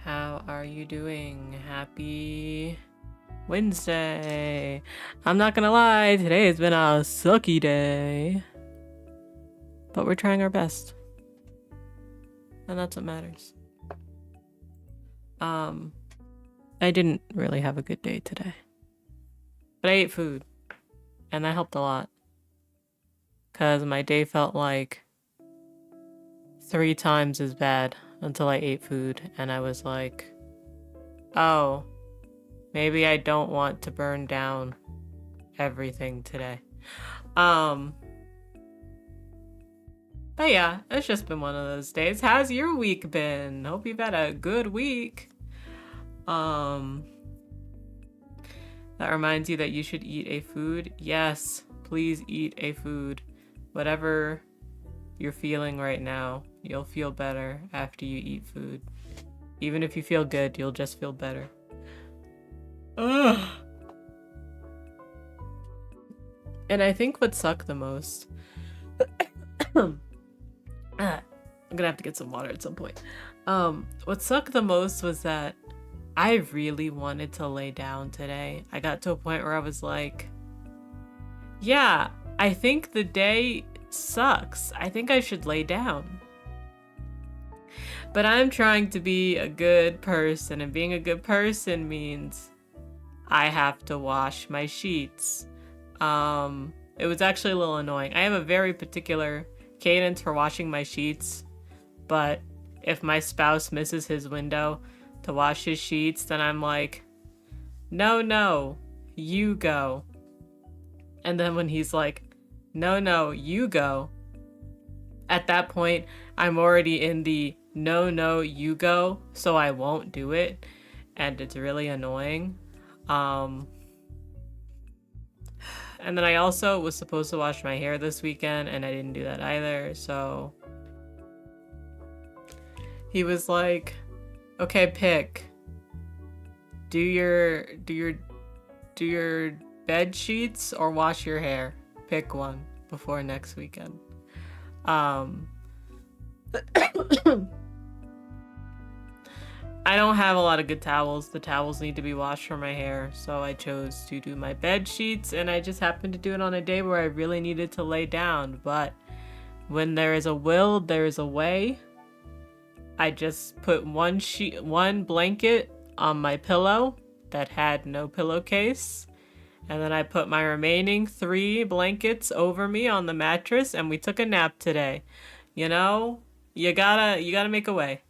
How are you doing? Happy Wednesday. I'm not gonna lie, today has been a sucky day. But we're trying our best. And that's what matters. I didn't really have a good day today. But I ate food. And that helped a lot. 'Cause my day felt like 3 times as bad until I ate food. And I was like, oh, maybe I don't want to burn down everything today. But yeah, it's just been one of those days. How's your week been? Hope you've had a good week. That reminds you that you should eat a food. Yes, please eat a food. Whatever you're feeling right now, you'll feel better after you eat food. Even if you feel good, you'll just feel better. Ugh. And I think what sucked the most... I'm gonna have to get some water at some point. What sucked the most was that I really wanted to lay down today. I got to a point where I was like, yeah, I think the day sucks. I think I should lay down. But I'm trying to be a good person, and being a good person means I have to wash my sheets. It was actually a little annoying. I have a very particular cadence for washing my sheets, but if my spouse misses his window to wash his sheets, then I'm like, no, you go. And then when he's like, no, you go, at that point, I'm already in the no, you go, so I won't do it. And it's really annoying. And then I also was supposed to wash my hair this weekend, and I didn't do that either, so... He was like, okay, pick. Do your bed sheets or wash your hair. Pick one before next weekend. I don't have a lot of good towels. The towels need to be washed for my hair, so I chose to do my bed sheets, and I just happened to do it on a day where I really needed to lay down. But when there is a will, there is a way. I just put one blanket on my pillow that had no pillowcase, and then I put my remaining 3 blankets over me on the mattress, and we took a nap today. You know, you gotta make a way.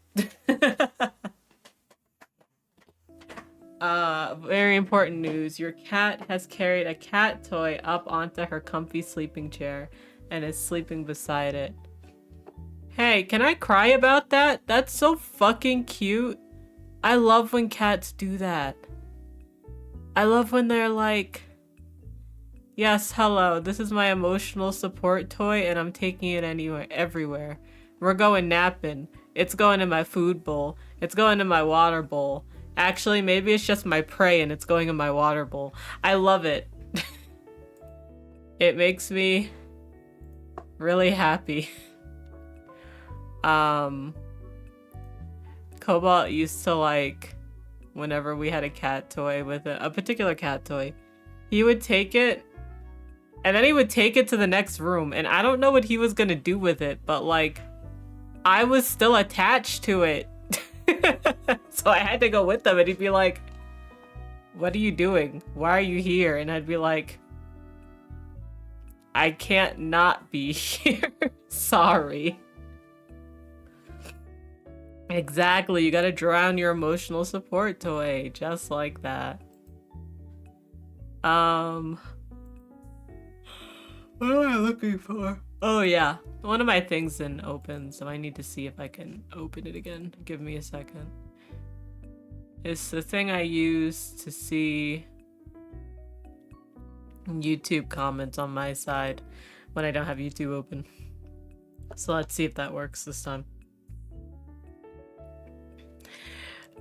Very important news. Your cat has carried a cat toy up onto her comfy sleeping chair and is sleeping beside it. Hey, can I cry about that? That's so fucking cute. I love when cats do that. I love when they're like, yes, hello, this is my emotional support toy and I'm taking it everywhere. We're going napping. It's going in my food bowl. It's going in my water bowl. Actually, maybe it's just my prey and it's going in my water bowl. I love it. It makes me really happy. Cobalt used to like, whenever we had a cat toy with a particular cat toy, he would take it and then he would take it to the next room, and I don't know what he was gonna do with it, but like, I was still attached to it. So I had to go with them, and he'd be like, what are you doing? Why are you here? And I'd be like, I can't not be here. Sorry. Exactly, you gotta drown your emotional support toy, just like that. What am I looking for? Oh yeah, one of my things didn't open, so I need to see if I can open it again. Give me a second. It's the thing I use to see YouTube comments on my side when I don't have YouTube open. So let's see if that works this time.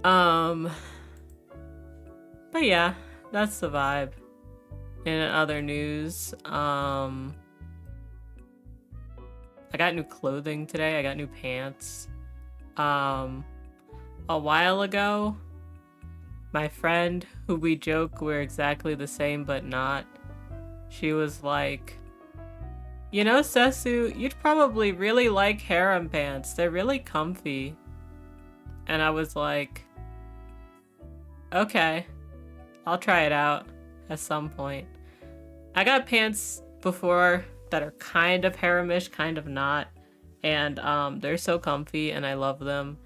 But yeah, that's the vibe. In other news, I got new clothing today. I got new pants. a while ago, my friend, who we joke we're exactly the same but not, she was like, you know, Sesu, you'd probably really like harem pants. They're really comfy. And I was like, okay, I'll try it out at some point. I got pants before that are kind of haremish, kind of not. And they're so comfy and I love them.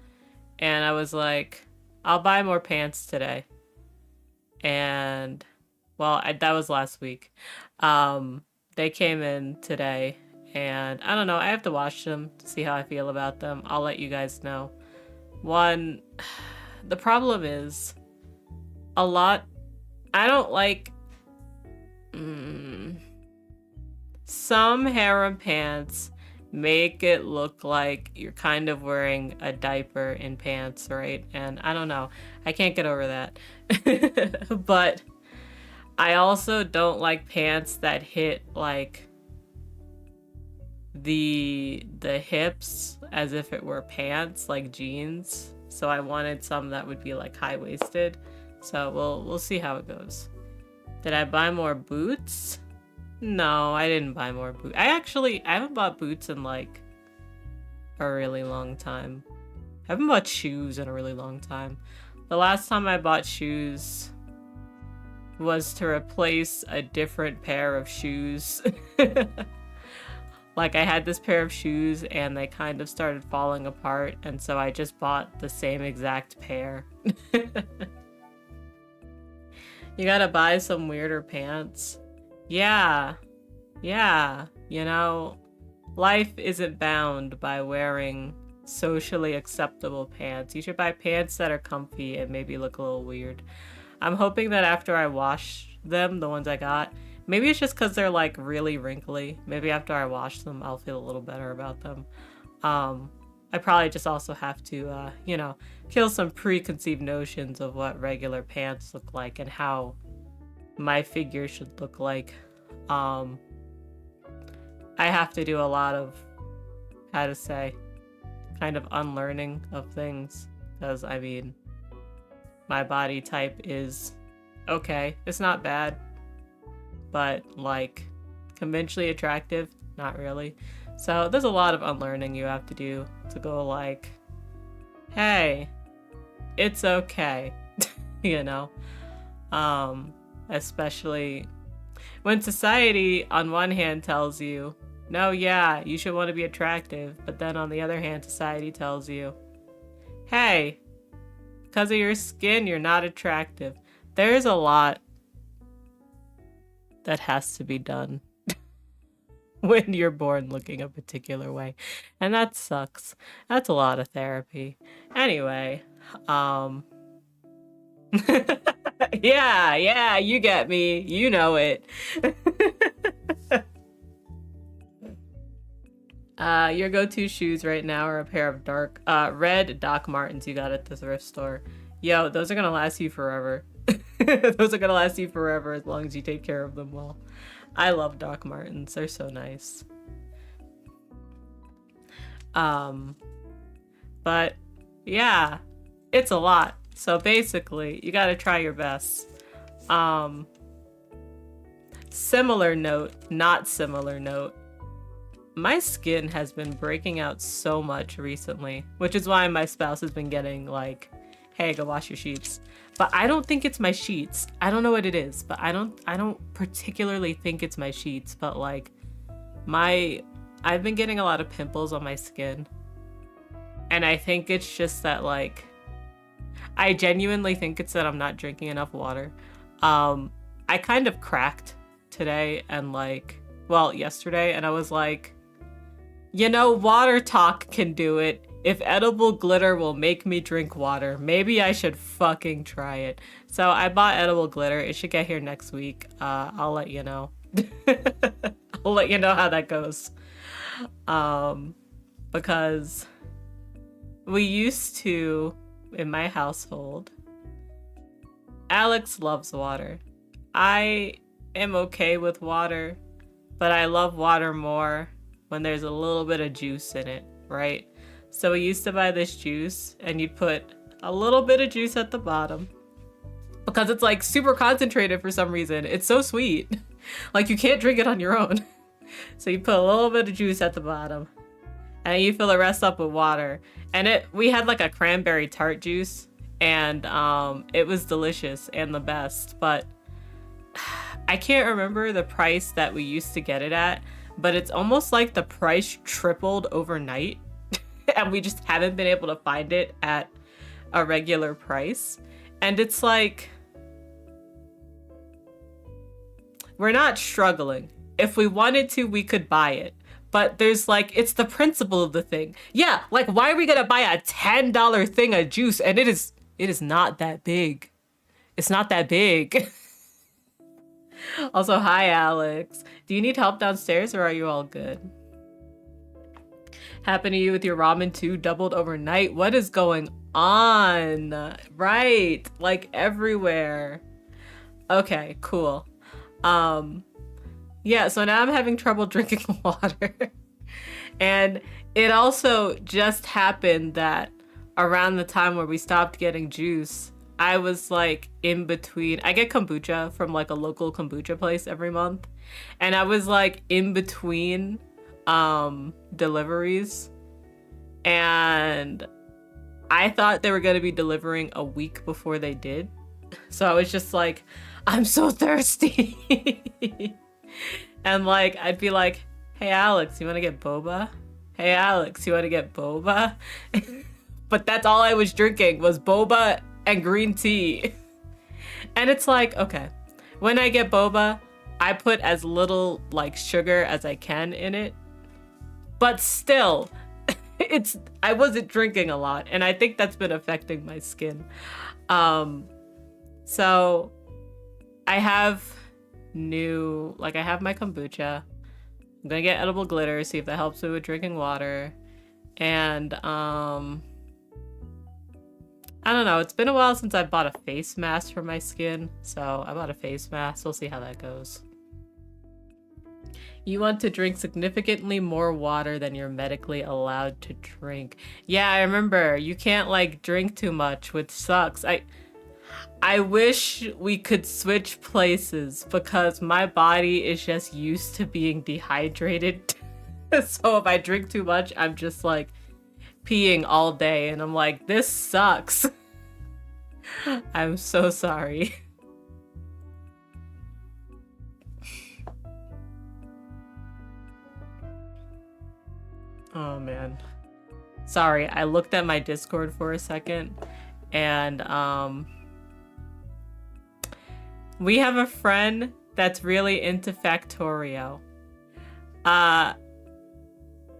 And I was like, I'll buy more pants today. And, well, that was last week. They came in today. And I don't know, I have to wash them to see how I feel about them. I'll let you guys know. One, the problem is, I don't like some harem pants make it look like you're kind of wearing a diaper in pants, right? And I don't know, I can't get over that. But I also don't like pants that hit like the hips as if it were pants, like jeans. So I wanted some that would be like high-waisted. So we'll see how it goes. Did I buy more boots? No, I didn't buy more boots. I haven't bought boots in like a really long time. I haven't bought shoes in a really long time. The last time I bought shoes was to replace a different pair of shoes. Like I had this pair of shoes and they kind of started falling apart, and so I just bought the same exact pair. You gotta buy some weirder pants. Yeah, you know, life isn't bound by wearing socially acceptable pants. You should buy pants that are comfy and maybe look a little weird. I'm hoping that after I wash them, the ones I got, maybe it's just because they're like really wrinkly. Maybe after I wash them, I'll feel a little better about them. I probably just also have to, you know, kill some preconceived notions of what regular pants look like and how my figure should look like. I have to do a lot of, how to say, kind of unlearning of things. Because, I mean, my body type is okay. It's not bad. But, like, conventionally attractive? Not really. So there's a lot of unlearning you have to do to go like, hey, it's okay, you know? Especially when society on one hand tells you, no, yeah, you should want to be attractive, but then on the other hand, society tells you, hey, because of your skin, you're not attractive. There's a lot that has to be done when you're born looking a particular way. And that sucks. That's a lot of therapy. Anyway, yeah, you get me. You know it. Your go-to shoes right now are a pair of red Doc Martens you got at the thrift store. Yo, those are gonna last you forever. Those are gonna last you forever as long as you take care of them well. I love Doc Martens. They're so nice. But yeah, it's a lot. So basically, you gotta try your best. Similar note, not similar note. My skin has been breaking out so much recently, which is why my spouse has been getting like, hey, go wash your sheets. But I don't think it's my sheets. I don't know what it is, but I don't particularly think it's my sheets, but like I've been getting a lot of pimples on my skin. And I think it's just that like, I genuinely think it's that I'm not drinking enough water. I kind of cracked today and like, well, yesterday, and I was like, you know, water talk can do it. If edible glitter will make me drink water, maybe I should fucking try it. So I bought edible glitter. It should get here next week. I'll let you know. I'll let you know how that goes. Because we used to, in my household, Alex loves water. I am okay with water, but I love water more when there's a little bit of juice in it, right? So we used to buy this juice and you'd put A little bit of juice at the bottom. Because it's like super concentrated for some reason. It's so sweet. Like you can't drink it on your own. So you put a little bit of juice at the bottom. And you fill the rest up with water. And we had like a cranberry tart juice. And it was delicious and the best. But I can't remember the price that we used to get it at. But it's almost like the price tripled overnight. And we just haven't been able to find it at a regular price. And it's like, we're not struggling. If we wanted to, we could buy it. But there's like, it's the principle of the thing. Yeah, like why are we gonna buy a $10 thing of juice? And it is not that big. It's not that big. Also, hi Alex. Do you need help downstairs or are you all good? Happened to you with your ramen too? Doubled overnight? What is going on? Right, like everywhere. Okay, cool. Yeah, so now I'm having trouble drinking water. And it also just happened that around the time where we stopped getting juice, I was like in between. I get kombucha from like a local kombucha place every month. And I was like in between deliveries. And I thought they were going to be delivering a week before they did. So I was just like, I'm so thirsty. And like, I'd be like, hey, Alex, you want to get boba? Hey, Alex, you want to get boba? But that's all I was drinking was boba and green tea. And it's like, okay, when I get boba, I put as little like sugar as I can in it. But still, I wasn't drinking a lot. And I think that's been affecting my skin. So I have I have my kombucha. I'm gonna get edible glitter, see if that helps me with drinking water. And I don't know, it's been a while since I bought a face mask for my skin. So I bought a face mask, we'll see how that goes. You want to drink significantly more water than you're medically allowed to drink. Yeah, I remember. You can't like drink too much, which sucks. I wish we could switch places because my body is just used to being dehydrated. So if I drink too much, I'm just like peeing all day and I'm like, this sucks. I'm so sorry. Oh man. Sorry, I looked at my Discord for a second and we have a friend that's really into Factorio.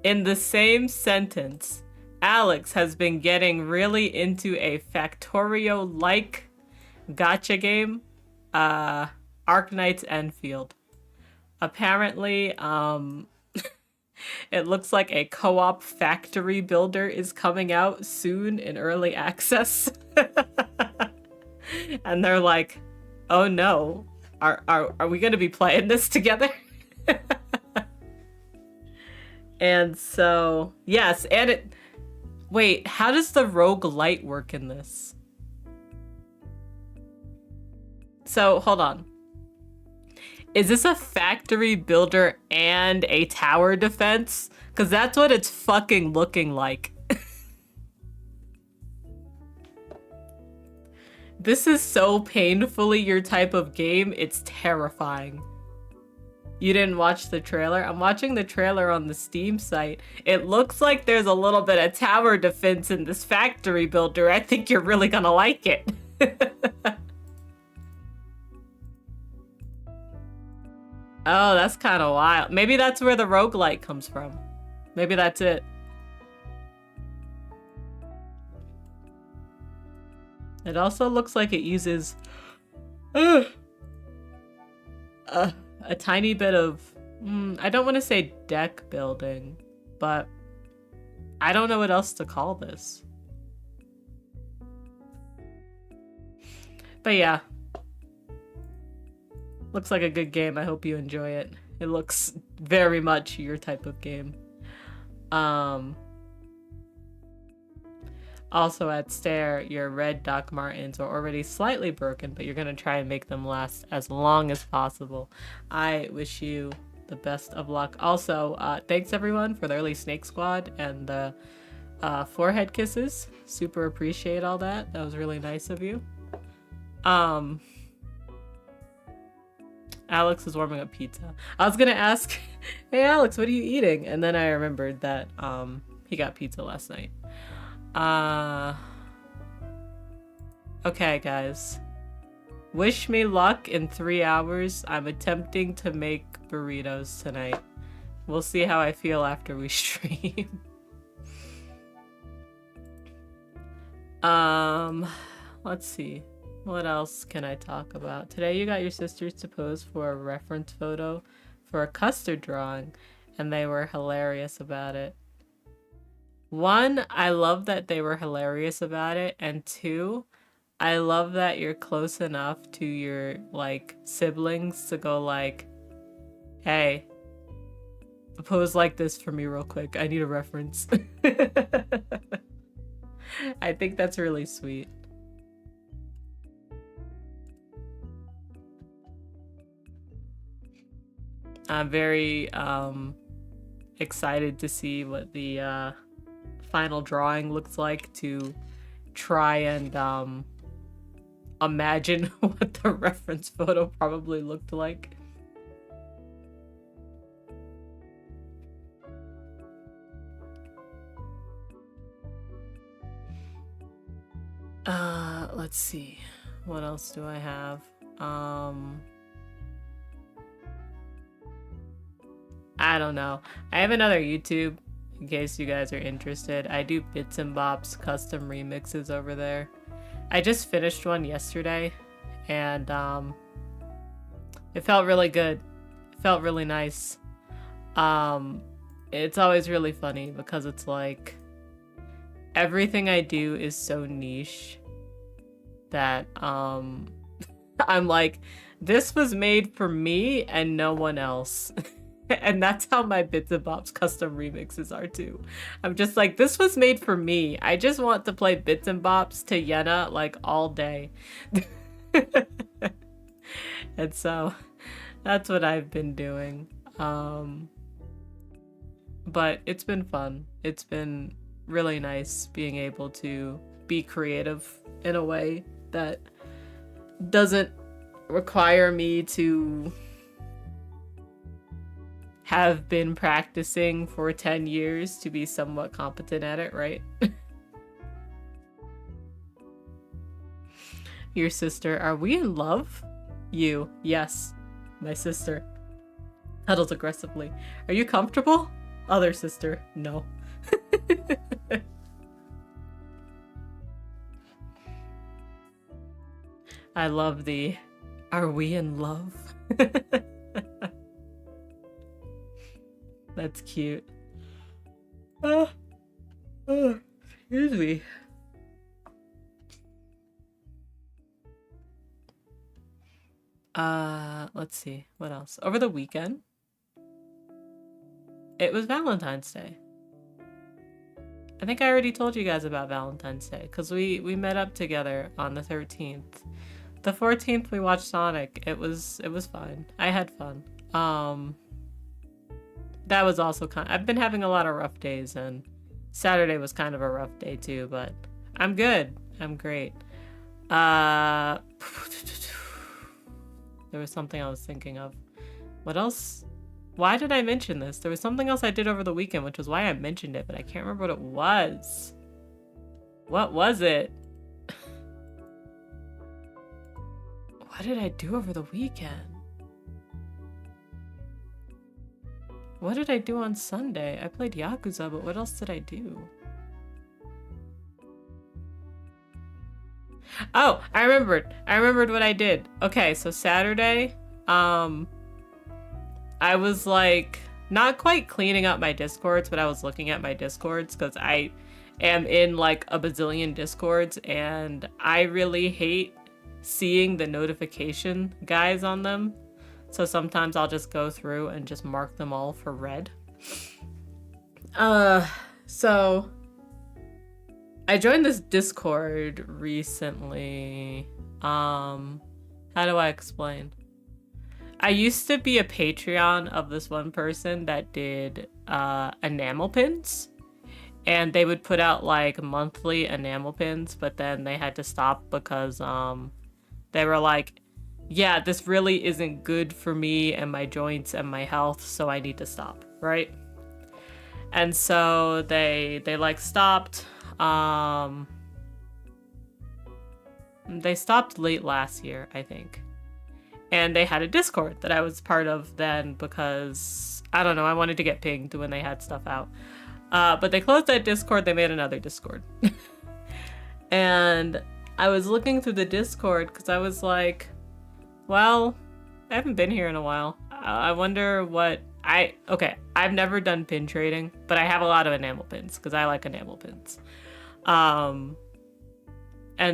In the same sentence, Alex has been getting really into a Factorio-like gacha game, Arknight's Enfield. Apparently, it looks like a co-op factory builder is coming out soon in early access. And they're like, oh no, are we gonna be playing this together? And so, yes, and wait, how does the roguelite work in this? So, hold on. Is this a factory builder and a tower defense? Because that's what it's fucking looking like. This is so painfully your type of game, it's terrifying. You didn't watch the trailer? I'm watching the trailer on the Steam site. It looks like there's a little bit of tower defense in this factory builder. I think you're really gonna like it. Oh, that's kind of wild. Maybe that's where the roguelite comes from. Maybe that's it. It also looks like it uses a tiny bit of, I don't want to say deck building, but I don't know what else to call this. But yeah. Looks like a good game. I hope you enjoy it. It looks very much your type of game. Also at Stair, your red Doc Martens are already slightly broken, but you're going to try and make them last as long as possible. I wish you the best of luck. Also, thanks everyone for the early Snake Squad and the forehead kisses. Super appreciate all that. That was really nice of you. Alex is warming up pizza. I was gonna ask, hey Alex, what are you eating? And then I remembered that he got pizza last night. Okay, guys. Wish me luck in 3 hours. I'm attempting to make burritos tonight. We'll see how I feel after we stream. Let's see. What else can I talk about? Today you got your sisters to pose for a reference photo for a custard drawing, and they were hilarious about it. One, I love that they were hilarious about it, and two, I love that you're close enough to your, like, siblings to go like, hey, pose like this for me real quick. I need a reference. I think that's really sweet. I'm very excited to see what the final drawing looks like, to try and imagine what the reference photo probably looked like. Let's see. What else do I have? I don't know. I have another YouTube in case you guys are interested. I do bits and bops custom remixes over there. I just finished one yesterday and it felt really good. It felt really nice. It's always really funny because it's like everything I do is so niche that I'm like, this was made for me and no one else. And that's how my Bits and Bops custom remixes are too. I'm just like, this was made for me. I just want to play Bits and Bops to Yenna like all day. And so that's what I've been doing. But it's been fun. It's been really nice being able to be creative in a way that doesn't require me to have been practicing for 10 years to be somewhat competent at it, right? Your sister, are we in love? You, yes, my sister. Huddles aggressively. Are you comfortable? Other sister, no. I love the, are we in love? That's cute. Excuse me. Let's see. What else? Over the weekend, it was Valentine's Day. I think I already told you guys about Valentine's Day because we met up together on the 13th. The 14th we watched Sonic. It was fine. I had fun. That was also I've been having a lot of rough days, and Saturday was kind of a rough day too, but I'm good. I'm great. There was something I was thinking of. What else? Why did I mention this? There was something else I did over the weekend, which was why I mentioned it, but I can't remember what it was. What was it? What did I do over the weekend? What did I do on Sunday? I played Yakuza, but what else did I do? Oh, I remembered. I remembered what I did. Okay, so Saturday, I was like, not quite cleaning up my Discords, but I was looking at my Discords because I am in like a bazillion Discords, and I really hate seeing the notification guys on them. So sometimes I'll just go through and just mark them all for red. So I joined this Discord recently. How do I explain? I used to be a Patreon of this one person that did enamel pins. And they would put out like monthly enamel pins, but then they had to stop because they were like, yeah, this really isn't good for me and my joints and my health, so I need to stop, right? And so they like stopped. They stopped late last year, I think. And they had a Discord that I was part of then because, I don't know, I wanted to get pinged when they had stuff out. But they closed that Discord, they made another Discord. And I was looking through the Discord because I was like, well, I haven't been here in a while. I wonder what okay, I've never done pin trading, but I have a lot of enamel pins because I like enamel pins. And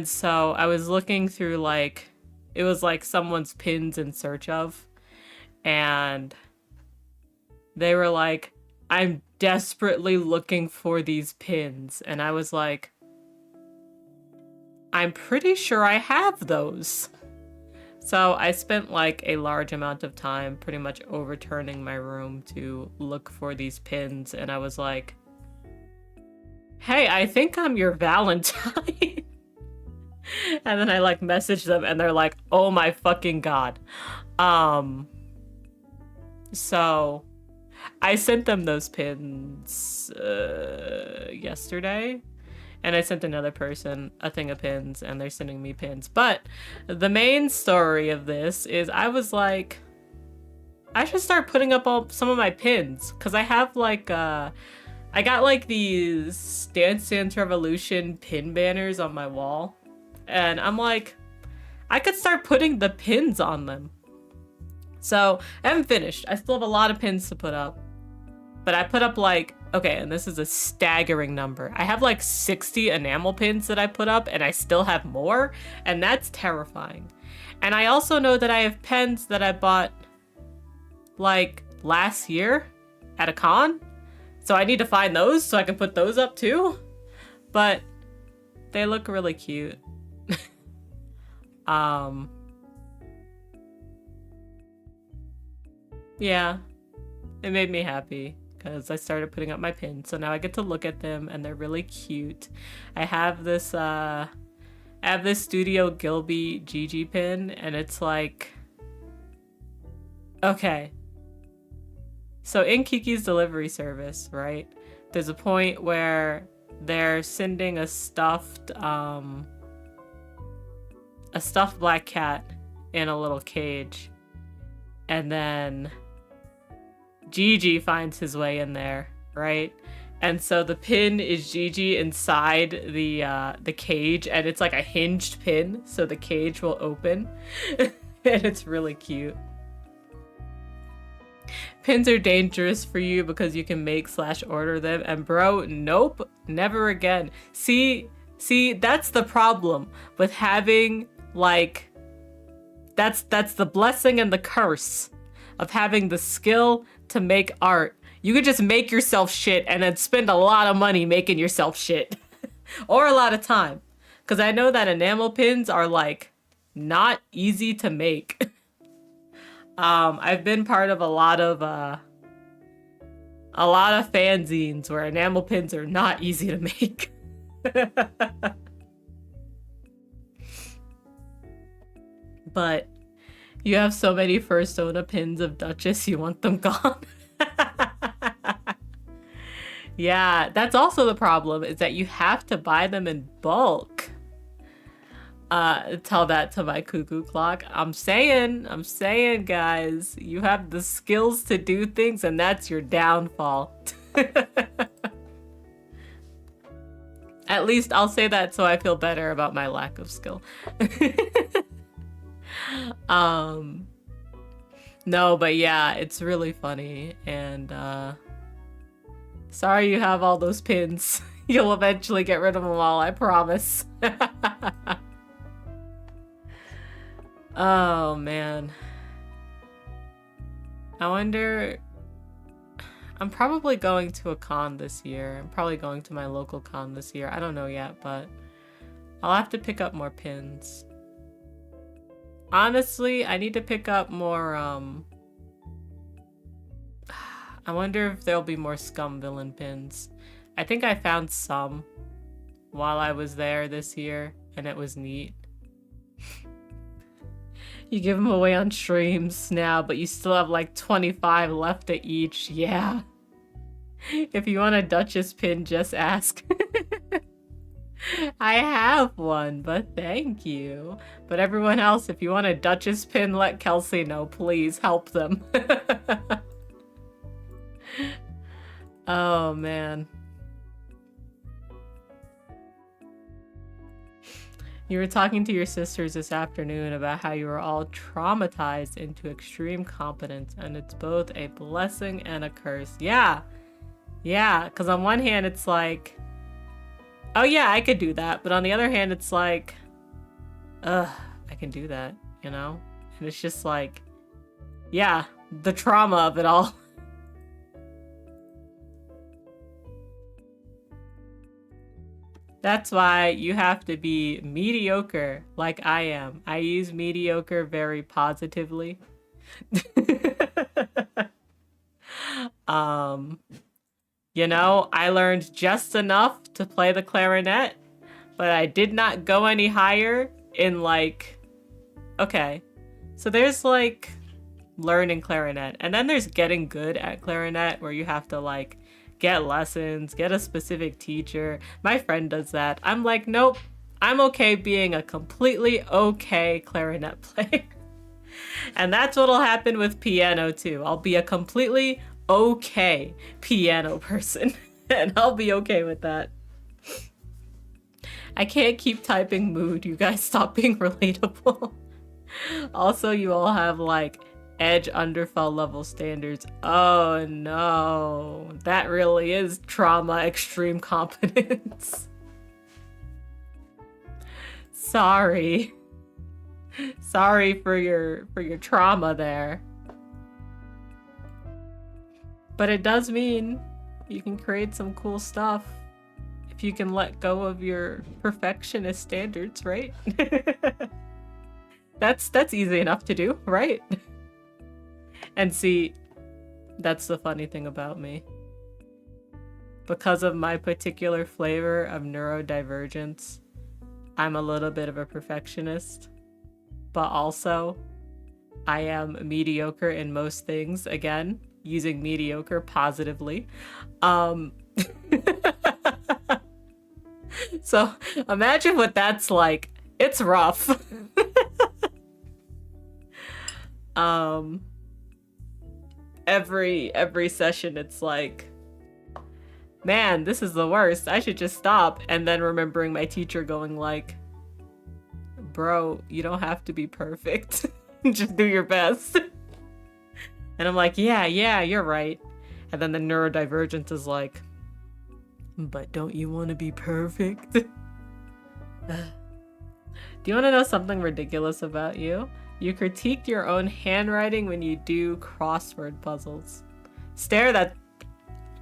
so I was looking through like, it was like someone's pins in search of, and they were like, I'm desperately looking for these pins. And I was like, I'm pretty sure I have those. So I spent like a large amount of time pretty much overturning my room to look for these pins. And I was like, hey, I think I'm your Valentine. And then I like messaged them and they're like, oh my fucking God. So I sent them those pins yesterday. And I sent another person a thing of pins and they're sending me pins. But the main story of this is I was like, I should start putting up some of my pins. Cause I have like, I got like these Dance Dance Revolution pin banners on my wall. And I'm like, I could start putting the pins on them. So I haven't finished. I still have a lot of pins to put up. But I put up like, okay, and this is a staggering number. I have like 60 enamel pins that I put up and I still have more. And that's terrifying. And I also know that I have pens that I bought like last year at a con. So I need to find those so I can put those up too. But they look really cute. Yeah, it made me happy because I started putting up my pins. So now I get to look at them and they're really cute. I have this Studio Gilby Gigi pin and it's like, okay. So in Kiki's delivery service, right? There's a point where they're sending a stuffed black cat in a little cage. And then Gigi finds his way in there, right? And so the pin is Gigi inside the cage, and it's like a hinged pin, so the cage will open. And it's really cute. Pins are dangerous for you because you can make/order them, and bro, nope, never again. See, that's the problem with having like, that's the blessing and the curse of having the skill to make art. You could just make yourself shit and then spend a lot of money making yourself shit. Or a lot of time. Because I know that enamel pins are like not easy to make. I've been part of a lot of fanzines where enamel pins are not easy to make. But you have so many Fursona pins of Duchess, you want them gone. Yeah, that's also the problem, is that you have to buy them in bulk. Tell that to my cuckoo clock. I'm saying, guys, you have the skills to do things, and that's your downfall. At least I'll say that so I feel better about my lack of skill. No, but yeah, it's really funny, and sorry you have all those pins. You'll eventually get rid of them all, I promise. Oh man, I wonder I'm probably going to a con this year. I'm probably going to my local con this year. I don't know yet, but I'll have to pick up more pins. Honestly, I need to pick up more, I wonder if there'll be more Scum Villain pins. I think I found some while I was there this year, and it was neat. You give them away on streams now, but you still have like 25 left of each. Yeah. If you want a Duchess pin, just ask. I have one, but thank you. But everyone else, if you want a Duchess pin, let Kelsey know. Please help them. Oh, man. You were talking to your sisters this afternoon about how you were all traumatized into extreme competence, and it's both a blessing and a curse. Yeah. Yeah, because on one hand, it's like, oh yeah, I could do that. But on the other hand, it's like, I can do that, you know? And it's just like, yeah, the trauma of it all. That's why you have to be mediocre like I am. I use mediocre very positively. You know, I learned just enough to play the clarinet, but I did not go any higher in like, okay, so there's like learning clarinet, and then there's getting good at clarinet where you have to like get lessons, get a specific teacher. My friend does that. I'm like, nope, I'm okay being a completely okay clarinet player. And that's what'll happen with piano too. I'll be a completely okay piano person, and I'll be okay with that. I can't keep typing mood. You guys stop being relatable. Also, you all have like Edge Underfell level standards. Oh no, that really is trauma extreme competence. Sorry for your trauma there. But it does mean you can create some cool stuff if you can let go of your perfectionist standards, right? That's easy enough to do, right? And see, that's the funny thing about me. Because of my particular flavor of neurodivergence, I'm a little bit of a perfectionist, but also I am mediocre in most things, again, using mediocre positively. So imagine what that's like. It's rough. Every session it's like, man, this is the worst. I should just stop. And then remembering my teacher going like, bro, you don't have to be perfect. Just do your best. And I'm like, yeah, you're right. And then the neurodivergence is like, but don't you want to be perfect? Do you want to know something ridiculous about you? You critiqued your own handwriting when you do crossword puzzles. Stare, that...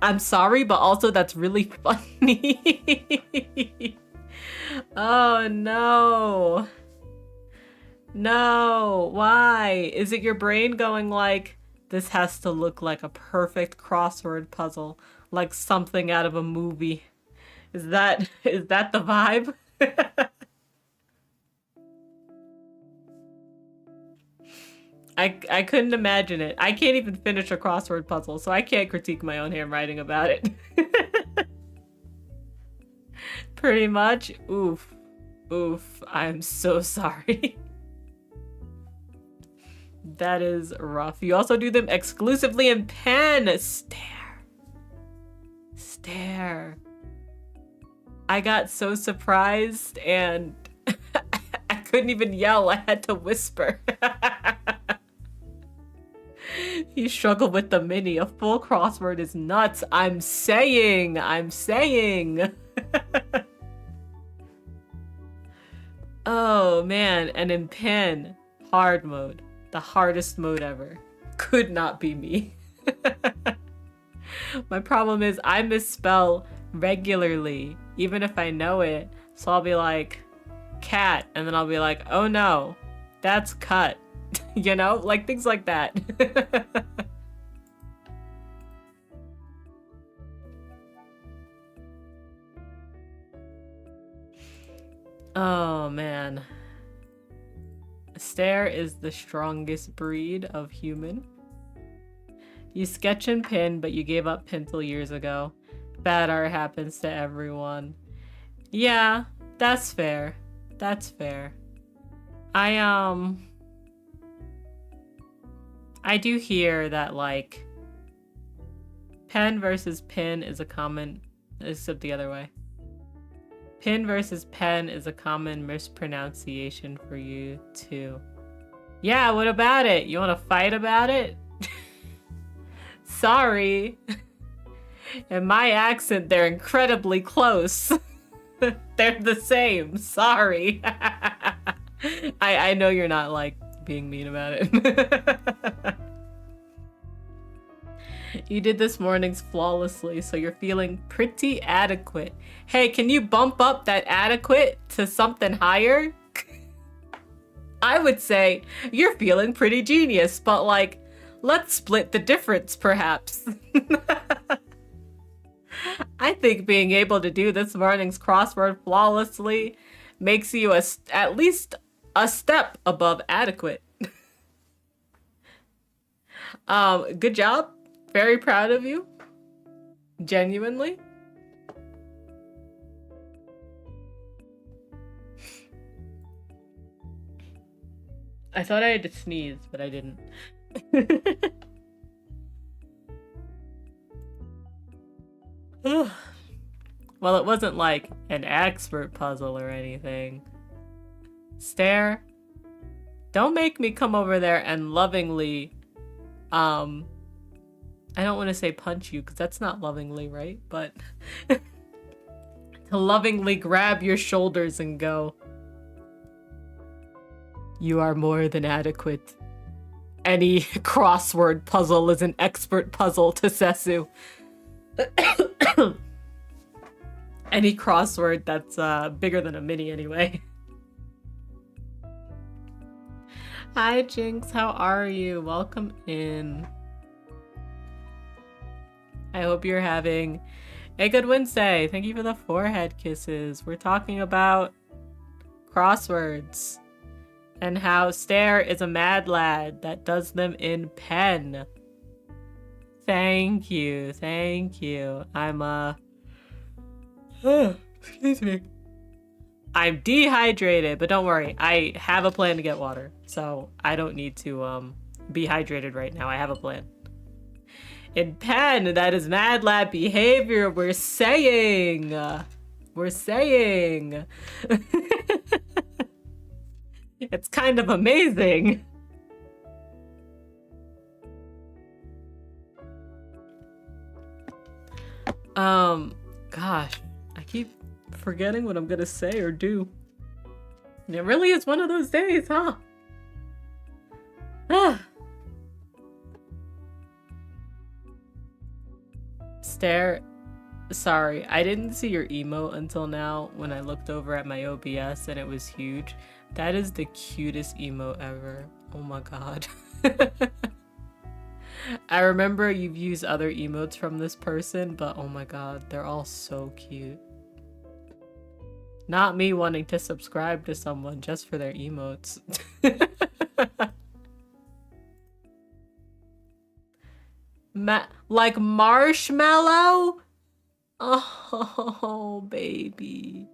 I'm sorry, but also that's really funny. Oh, no. No, why? Is it your brain going like, this has to look like a perfect crossword puzzle, like something out of a movie? Is that the vibe? I couldn't imagine it. I can't even finish a crossword puzzle, so I can't critique my own handwriting about it. Pretty much. Oof. I'm so sorry. That is rough. You also do them exclusively in pen. Stare. I got so surprised and I couldn't even yell. I had to whisper. You struggle with the mini. A full crossword is nuts. I'm saying. Oh man, and in pen, hard mode. The hardest mode ever. Could not be me. My problem is I misspell regularly, even if I know it. So I'll be like, cat, and then I'll be like, oh no, that's cut. You know? Like things like that. Oh man. Stare is the strongest breed of human. You sketch and pin, but you gave up pencil years ago. Bad art happens to everyone. Yeah, that's fair. That's fair. I do hear that, like, pen versus pin is a common, except the other way. Pin versus pen is a common mispronunciation for you, too. Yeah, what about it? You want to fight about it? Sorry. In my accent, they're incredibly close. They're the same. Sorry. I know you're not, like, being mean about it. You did this morning's flawlessly, so you're feeling pretty adequate. Hey, can you bump up that adequate to something higher? I would say you're feeling pretty genius, but like, let's split the difference, perhaps. I think being able to do this morning's crossword flawlessly makes you at least a step above adequate. Good job. Very proud of you. Genuinely. I thought I had to sneeze, but I didn't. Well, it wasn't like an expert puzzle or anything. Stare. Don't make me come over there and lovingly, I don't want to say punch you, because that's not lovingly, right? But to lovingly grab your shoulders and go, you are more than adequate. Any crossword puzzle is an expert puzzle to Sesu. Any crossword that's bigger than a mini anyway. Hi Jinx, how are you? Welcome in. I hope you're having a good Wednesday. Thank you for the forehead kisses. We're talking about crosswords and how Stare is a mad lad that does them in pen. Thank you. Thank you. I'm excuse me. I'm dehydrated, but don't worry. I have a plan to get water. So I don't need to be hydrated right now. I have a plan. In pen, that is mad lad behavior. We're saying. It's kind of amazing. Gosh, I keep forgetting what I'm gonna say or do. And it really is one of those days, huh? Stare. Sorry, I didn't see your emote until now when I looked over at my OBS and it was huge. That is the cutest emote ever. Oh my god. I remember you've used other emotes from this person, but oh my god, they're all so cute. Not me wanting to subscribe to someone just for their emotes. Like marshmallow? Oh, baby.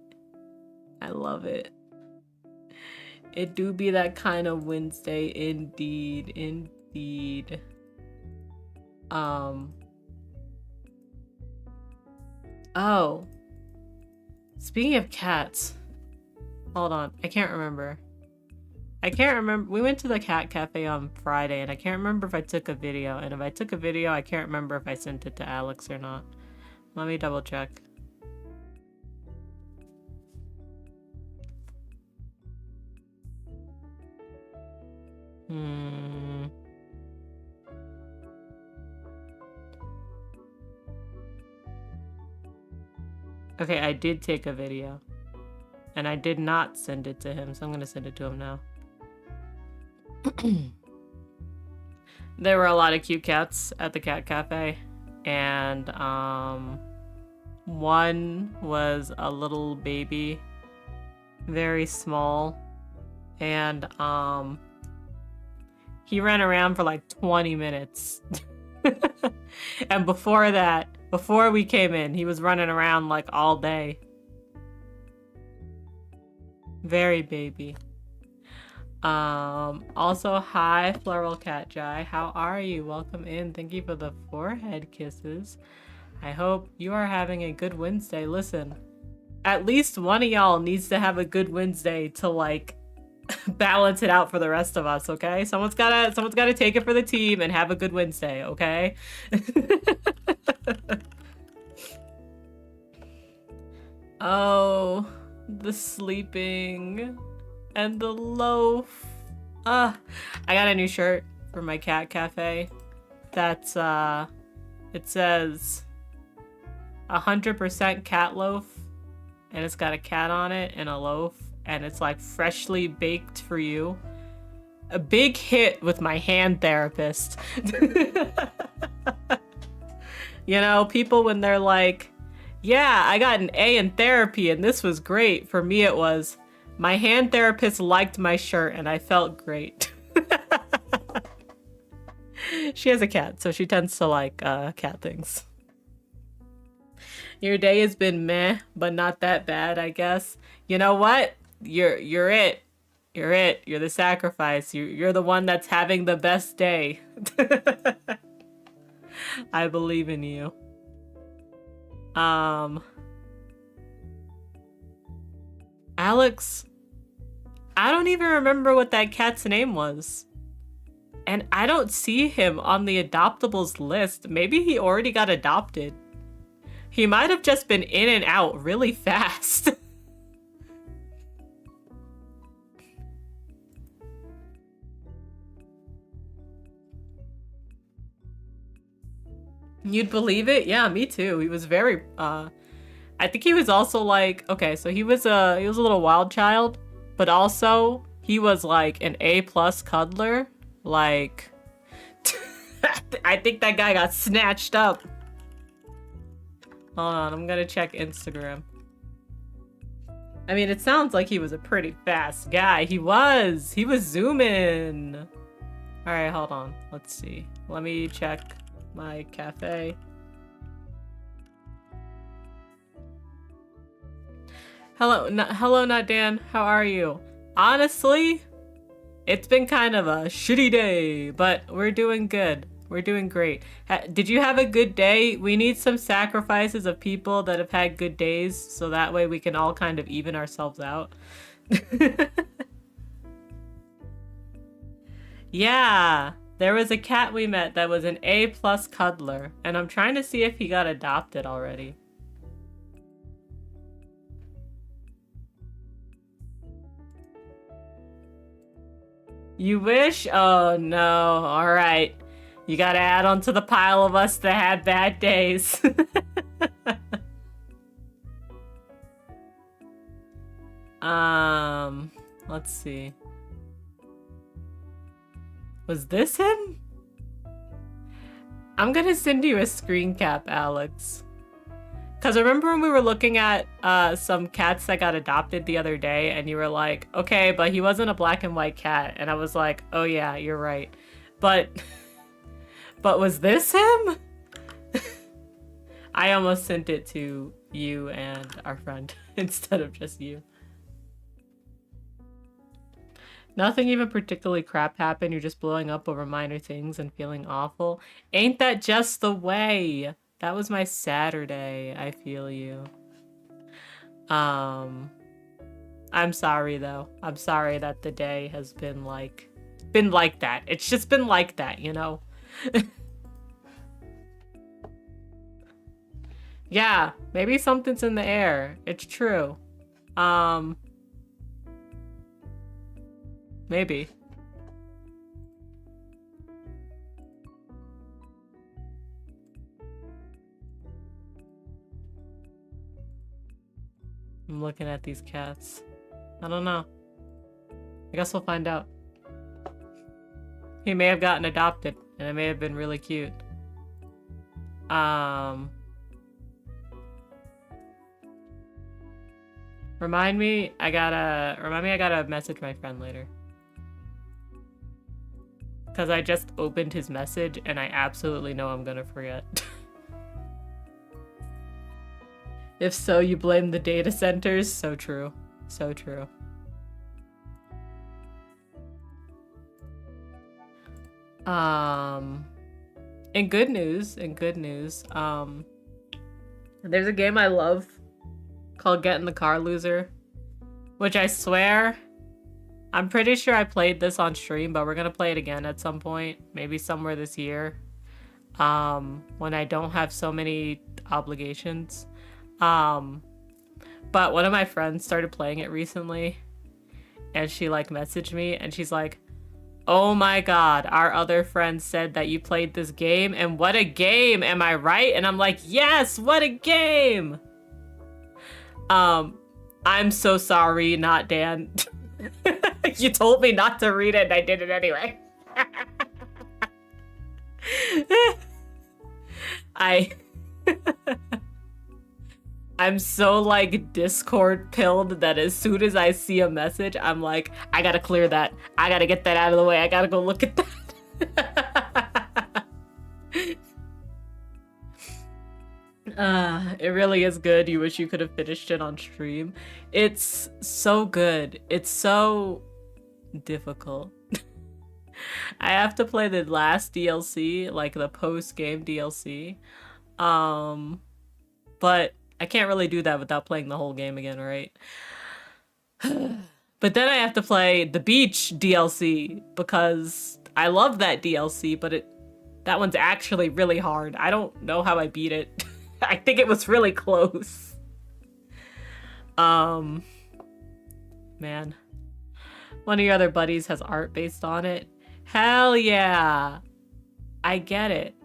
I love it. It do be that kind of Wednesday, indeed. Indeed. Oh. Speaking of cats. Hold on. I can't remember. We went to the cat cafe on Friday and I can't remember if I took a video. And if I took a video, I can't remember if I sent it to Alex or not. Let me double check. Okay, I did take a video. And I did not send it to him, so I'm gonna send it to him now. There were a lot of cute cats at the cat cafe. And, one was a little baby. Very small. And, he ran around for like 20 minutes. And before that, before we came in, he was running around like all day. Very baby. Also, hi, Floral Cat Jai. How are you? Welcome in. Thank you for the forehead kisses. I hope you are having a good Wednesday. Listen, at least one of y'all needs to have a good Wednesday to like balance it out for the rest of us, okay? Someone's gotta take it for the team and have a good Wednesday, okay? Oh, the sleeping and the loaf. I got a new shirt for my cat cafe. That's it says 100% cat loaf, and it's got a cat on it and a loaf, and it's like freshly baked for you. A big hit with my hand therapist. You know, people when they're like, yeah, I got an A in therapy and this was great. For me, it was, my hand therapist liked my shirt and I felt great. She has a cat, so she tends to like cat things. Your day has been meh, but not that bad, I guess. You know what? You're it. You're it. You're the sacrifice. You're the one that's having the best day. I believe in you. Alex, I don't even remember what that cat's name was. And I don't see him on the adoptables list. Maybe he already got adopted. He might have just been in and out really fast. You'd believe it? Yeah, me too. He was very, I think he was also like, okay, so he was a little wild child, but also he was like an A+ cuddler. Like, I think that guy got snatched up. Hold on, I'm gonna check Instagram. I mean, it sounds like he was a pretty fast guy. He was zooming. All right, hold on. Let's see. Let me check my cafe. Hello, not Dan. How are you? Honestly, it's been kind of a shitty day, but we're doing good. We're doing great. Did you have a good day? We need some sacrifices of people that have had good days, so that way we can all kind of even ourselves out. Yeah, there was a cat we met that was an A+ cuddler, and I'm trying to see if he got adopted already. You wish? Oh no, alright. You gotta add on to the pile of us that had bad days. Let's see. Was this him? I'm gonna send you a screen cap, Alex. Because remember when we were looking at some cats that got adopted the other day, and you were like, okay, but he wasn't a black and white cat. And I was like, oh yeah, you're right. But was this him? I almost sent it to you and our friend instead of just you. Nothing even particularly crap happened. You're just blowing up over minor things and feeling awful. Ain't that just the way? That was my Saturday. I feel you. I'm sorry though. I'm sorry that the day has been like that. It's just been like that, you know? Yeah, maybe something's in the air. It's true. Maybe. I'm looking at these cats. I don't know. I guess we'll find out. He may have gotten adopted, and it may have been really cute. Remind me I gotta message my friend later. Because I just opened his message, and I absolutely know I'm gonna forget. If so, you blame the data centers. So true. So true. In good news, there's a game I love called Get in the Car Loser, which I swear, I'm pretty sure I played this on stream, but we're gonna play it again at some point, maybe somewhere this year, when I don't have so many obligations. But one of my friends started playing it recently, and she like messaged me, and she's like, "Oh my god, our other friend said that you played this game, and what a game, am I right?" And I'm like, "Yes, what a game!" I'm so sorry, not Dan. You told me not to read it, and I did it anyway. I'm so like Discord pilled that as soon as I see a message, I'm like, I gotta clear that. I gotta get that out of the way. I gotta go look at that. It really is good. You wish you could have finished it on stream. It's so good. It's so difficult. I have to play the last DLC, like the post-game DLC. But I can't really do that without playing the whole game again, right? But then I have to play the beach DLC because I love that DLC, but that one's actually really hard. I don't know how I beat it. I think it was really close. Man. One of your other buddies has art based on it. Hell yeah. I get it.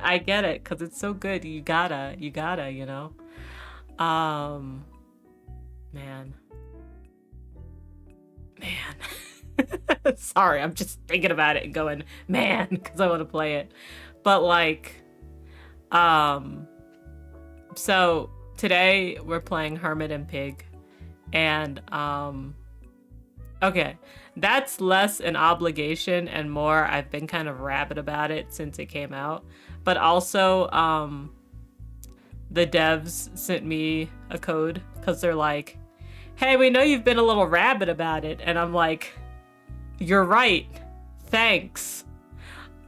I get it, because it's so good. You gotta, you know? Man. Sorry, I'm just thinking about it and going, man, because I want to play it. But like, so today we're playing Hermit and Pig, and okay, that's less an obligation and more I've been kind of rabid about it since it came out. But also, the devs sent me a code because they're like, hey, we know you've been a little rabid about it. And I'm like, you're right. Thanks.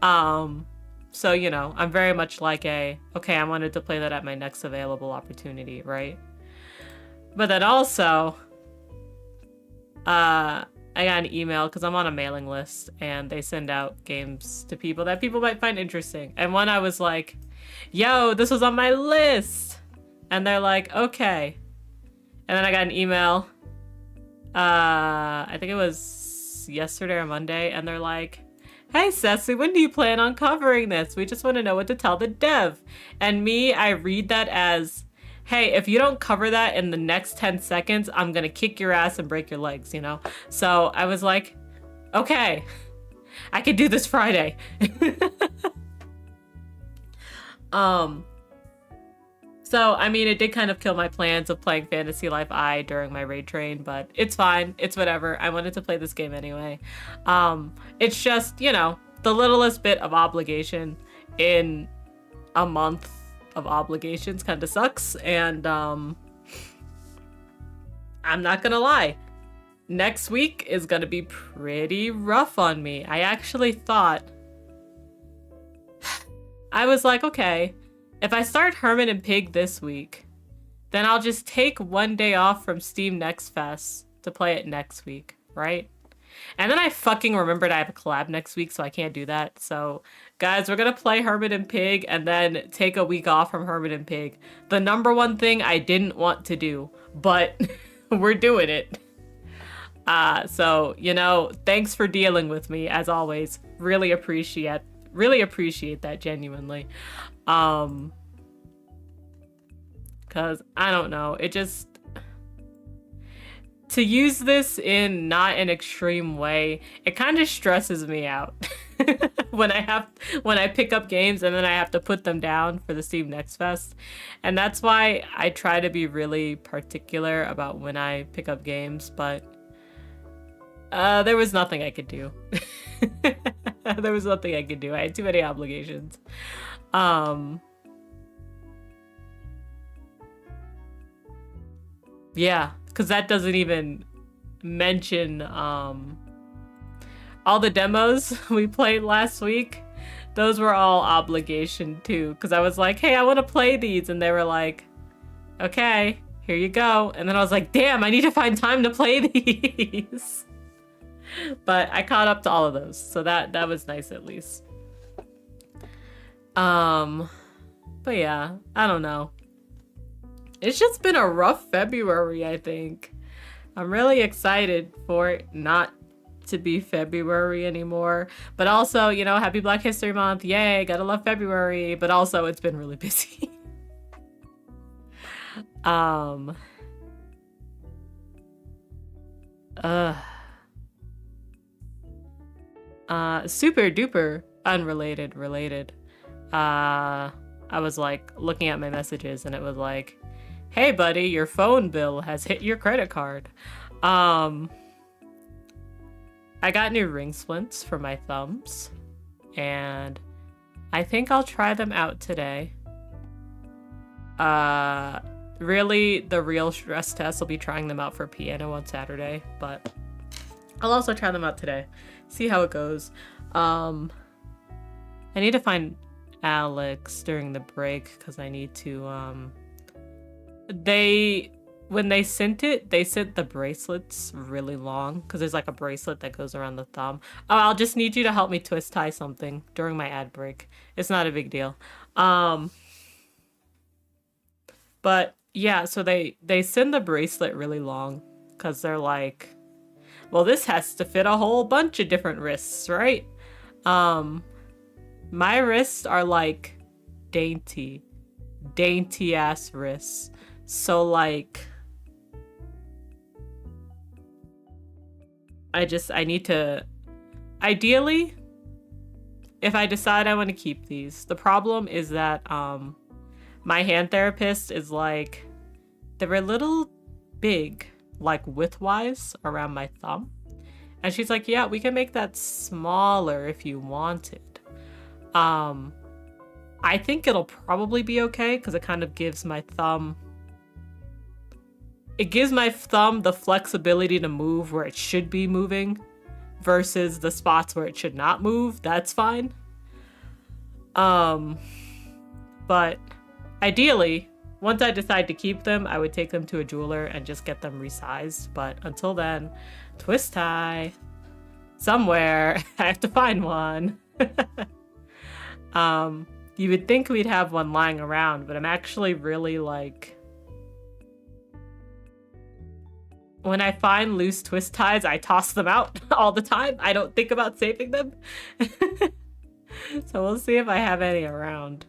So, you know, I'm very much like okay, I wanted to play that at my next available opportunity, right? But then also, I got an email because I'm on a mailing list and they send out games to people that people might find interesting. And one I was like, yo, this was on my list. And they're like, okay. And then I got an email, I think it was yesterday or Monday, and they're like, hey, Ceci, when do you plan on covering this? We just want to know what to tell the dev. And me, I read that as, hey, if you don't cover that in the next 10 seconds, I'm gonna kick your ass and break your legs, you know? So I was like, okay, I could do this Friday. So, I mean, it did kind of kill my plans of playing Fantasy Life I during my raid train, but it's fine. It's whatever. I wanted to play this game anyway. It's just, you know, the littlest bit of obligation in a month of obligations kind of sucks. And I'm not gonna lie. Next week is gonna be pretty rough on me. I actually thought... I was like, okay, if I start Hermit and Pig this week, then I'll just take one day off from Steam Next Fest to play it next week, right? And then I fucking remembered I have a collab next week, so I can't do that. So, guys, we're gonna play Hermit and Pig and then take a week off from Hermit and Pig. The number one thing I didn't want to do, but we're doing it. So, you know, thanks for dealing with me, as always. Really appreciate that, genuinely. Cause I don't know, it just, to use this in not an extreme way, it kind of stresses me out when I pick up games and then I have to put them down for the Steam Next Fest. And that's why I try to be really particular about when I pick up games, but there was nothing I could do. There was nothing I could do. I had too many obligations. Yeah, because that doesn't even mention all the demos we played last week. Those were all obligation too, because I was like, hey, I want to play these, and they were like, okay, here you go. And then I was like, damn, I need to find time to play these. But I caught up to all of those, so that was nice at least. But yeah, I don't know. It's just been a rough February, I think. I'm really excited for it not to be February anymore. But also, you know, happy Black History Month. Yay, gotta love February. But also, it's been really busy. Super duper unrelated related. I was like looking at my messages and it was like, hey buddy, your phone bill has hit your credit card. I got new ring splints for my thumbs and I think I'll try them out today. Really, the real stress test will be trying them out for piano on Saturday, but I'll also try them out today. See how it goes. I need to find Alex during the break because I need to, when they sent the bracelets really long because there's like a bracelet that goes around the thumb. Oh, I'll just need you to help me twist tie something during my ad break. It's not a big deal. But yeah, so they send the bracelet really long because they're like, well, this has to fit a whole bunch of different wrists, right? My wrists are like dainty ass wrists. So like, I need to, ideally, if I decide I want to keep these, the problem is that, my hand therapist is like, they're a little big, like width-wise around my thumb. And she's like, yeah, we can make that smaller if you wanted. I think it'll probably be okay because it kind of gives my thumb, the flexibility to move where it should be moving versus the spots where it should not move. That's fine. But ideally, once I decide to keep them, I would take them to a jeweler and just get them resized. But until then, twist tie somewhere. I have to find one. You would think we'd have one lying around, but I'm actually really like, when I find loose twist ties, I toss them out all the time. I don't think about saving them. So we'll see if I have any around.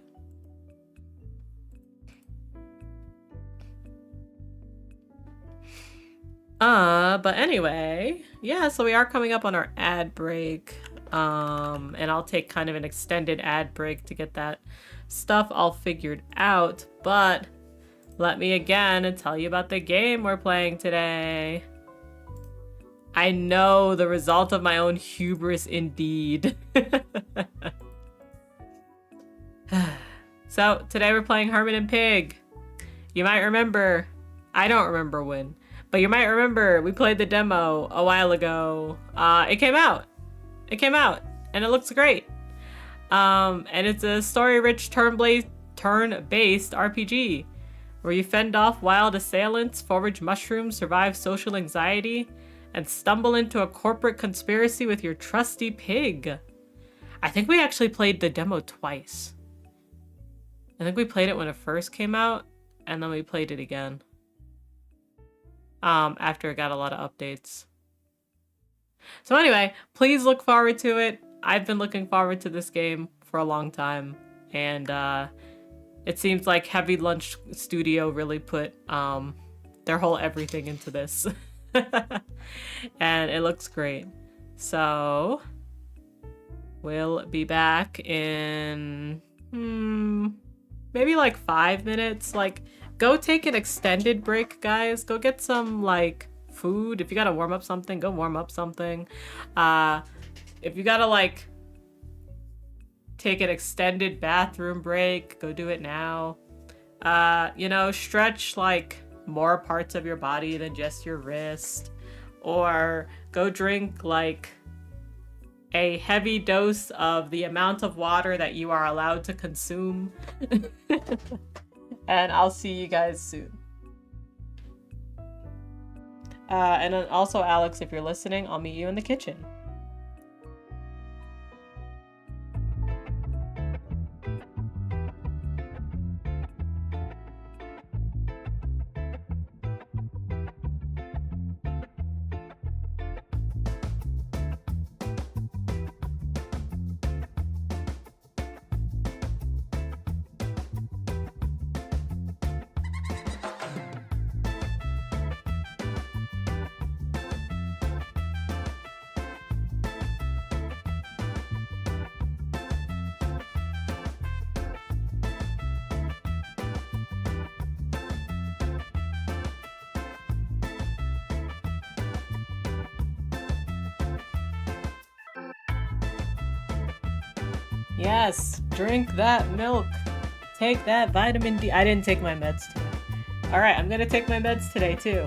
But anyway, yeah, so we are coming up on our ad break. And I'll take kind of an extended ad break to get that stuff all figured out. But let me again tell you about the game we're playing today. I know, the result of my own hubris indeed. So today we're playing Hermit and Pig. You might remember, I don't remember when, but you might remember we played the demo a while ago. It came out and it looks great. And it's a story-rich turn-based RPG where you fend off wild assailants, forage mushrooms, survive social anxiety, and stumble into a corporate conspiracy with your trusty pig. I think we actually played the demo twice. I think we played it when it first came out, and then we played it again. After it got a lot of updates. So anyway, please look forward to it. I've been looking forward to this game for a long time, and it seems like Heavy Lunch Studio really put their whole everything into this. And it looks great. So we'll be back in maybe like 5 minutes. Like, go take an extended break, guys. Go get some like food. If you gotta warm up something, go warm up something. If you gotta like take an extended bathroom break, go do it now. You know, stretch like more parts of your body than just your wrist, or go drink like a heavy dose of the amount of water that you are allowed to consume. And I'll see you guys soon. And then also, Alex, if you're listening, I'll meet you in the kitchen. Yes, drink that milk. Take that vitamin D. I didn't take my meds today. Alright, I'm gonna take my meds today too.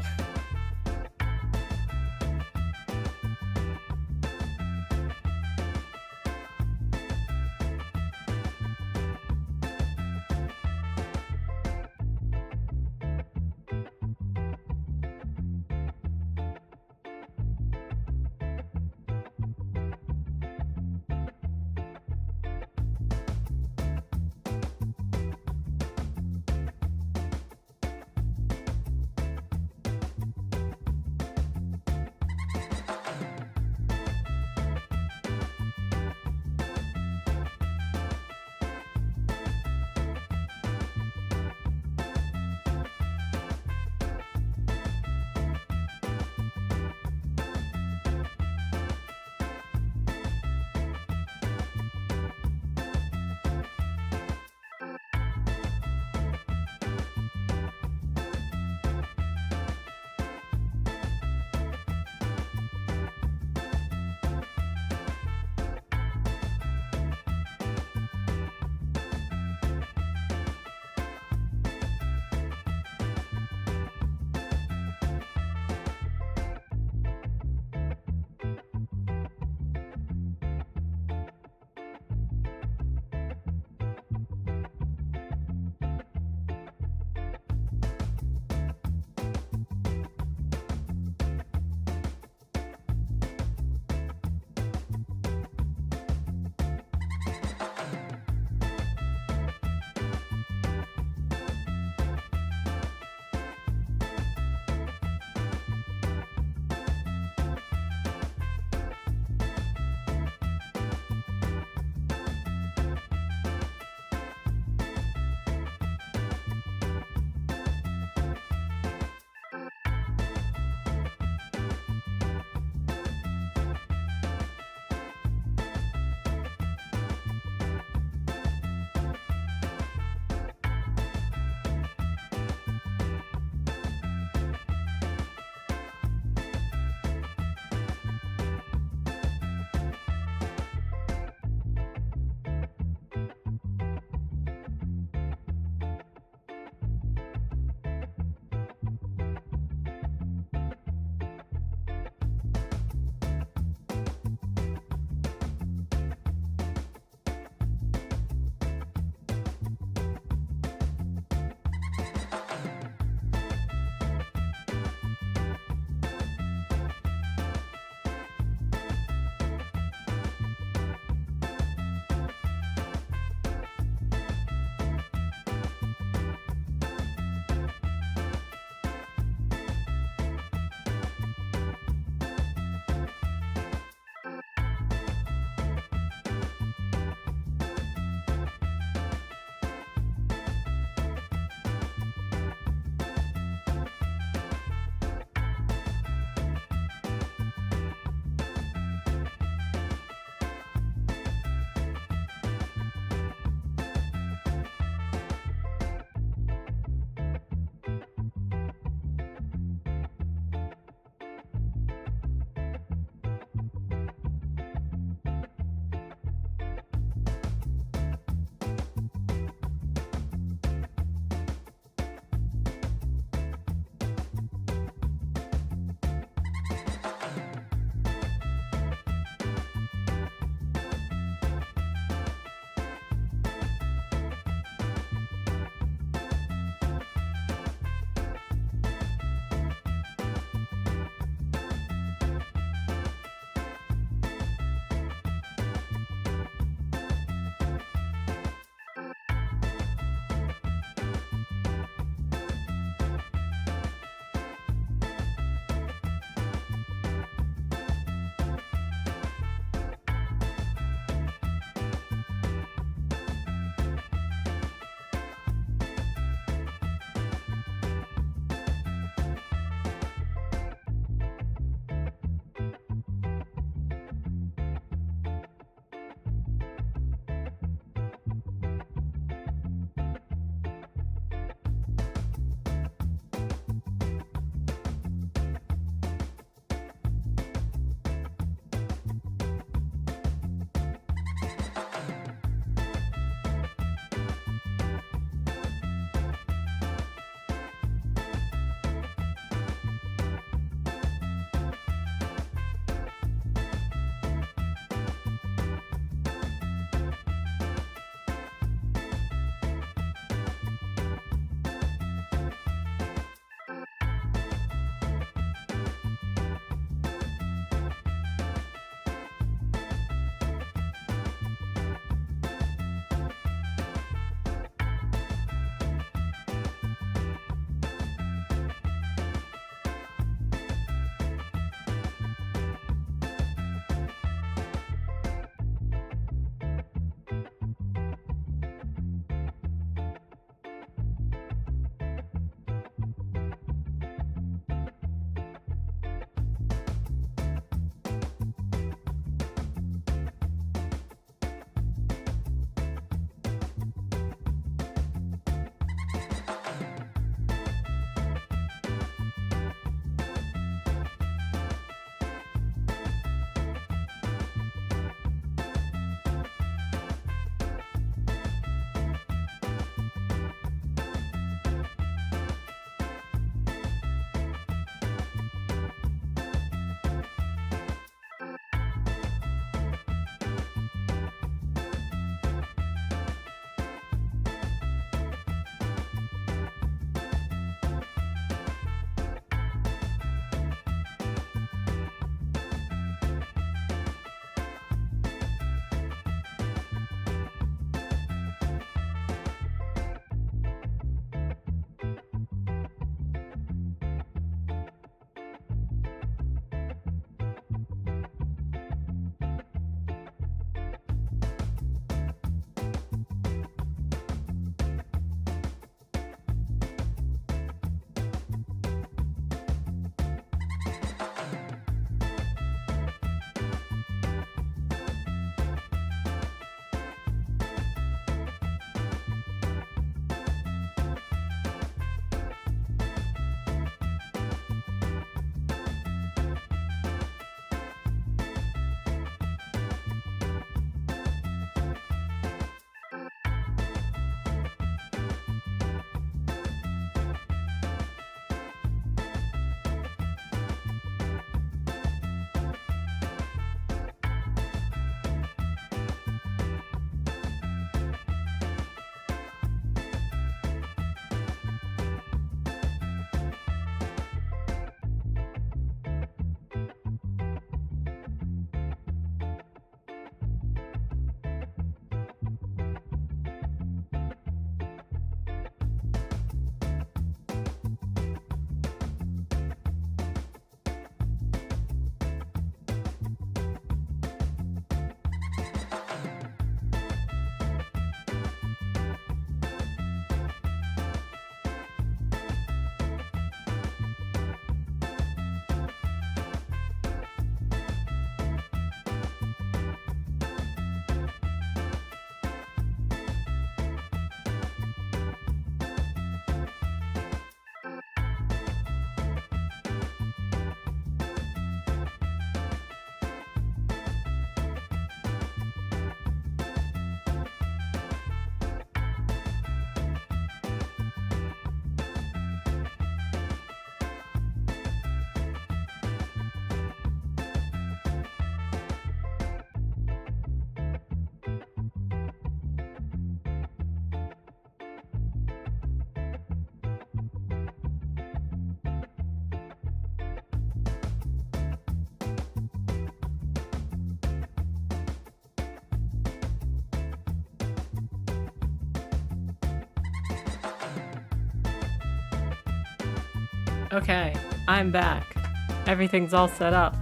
Okay, I'm back. Everything's all set up.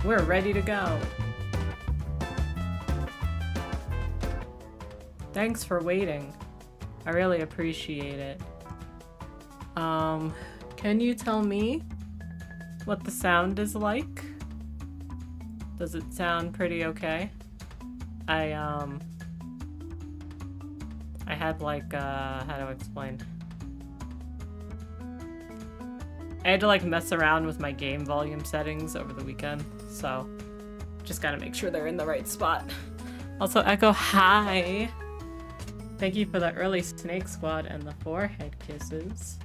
We're ready to go. Thanks for waiting. I really appreciate it. Can you tell me what the sound is like? Does it sound pretty okay? I had like, how do I explain? I had to like mess around with my game volume settings over the weekend, so just gotta make sure they're in the right spot. Also, Echo, hi! Thank you for the early Snake Squad and the forehead kisses.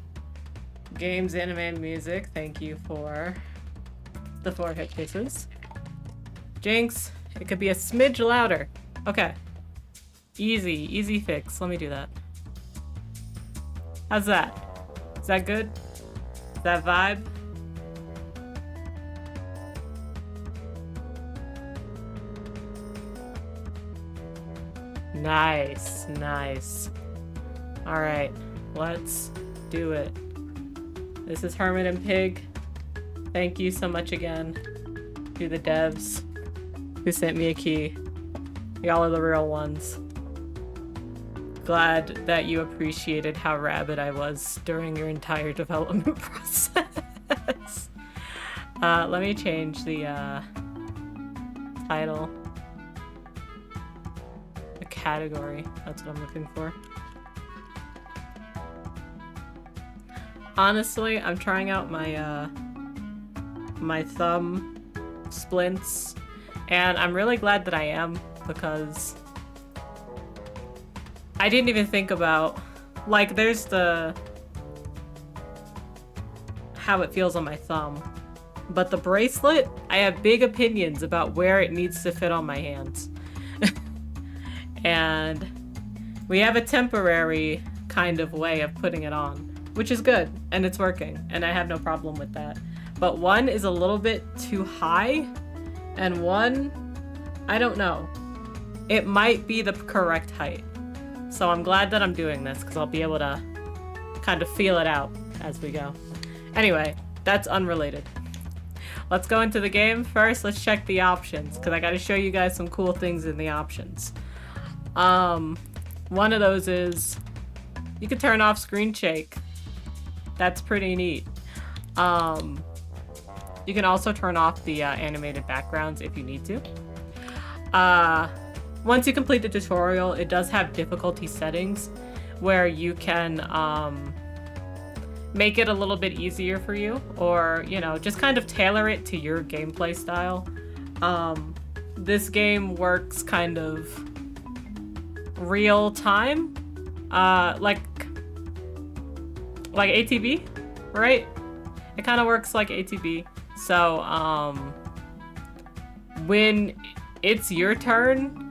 Games, anime, and music, thank you for the forehead kisses. Jinx, it could be a smidge louder. Okay. Easy fix. Let me do that. How's that? Is that good? Is that vibe? Nice. Alright, let's do it. This is Hermit and Pig. Thank you so much again to the devs who sent me a key. Y'all are the real ones. Glad that you appreciated how rabid I was during your entire development process. Let me change the title. The category. That's what I'm looking for. Honestly, I'm trying out my my thumb splints, and I'm really glad that I am, because I didn't even think about, like, there's the how it feels on my thumb, but the bracelet, I have big opinions about where it needs to fit on my hands. And we have a temporary kind of way of putting it on, which is good, and it's working, and I have no problem with that. But one is a little bit too high, and one, I don't know. It might be the correct height. So I'm glad that I'm doing this, because I'll be able to kind of feel it out as we go. Anyway, that's unrelated. Let's go into the game. First, let's check the options, because I got to show you guys some cool things in the options. One of those is you can turn off screen shake. That's pretty neat. You can also turn off the animated backgrounds if you need to. Once you complete the tutorial, it does have difficulty settings where you can make it a little bit easier for you, or, you know, just kind of tailor it to your gameplay style. This game works kind of real time, like ATB, right? It kind of works like ATB. So, when it's your turn,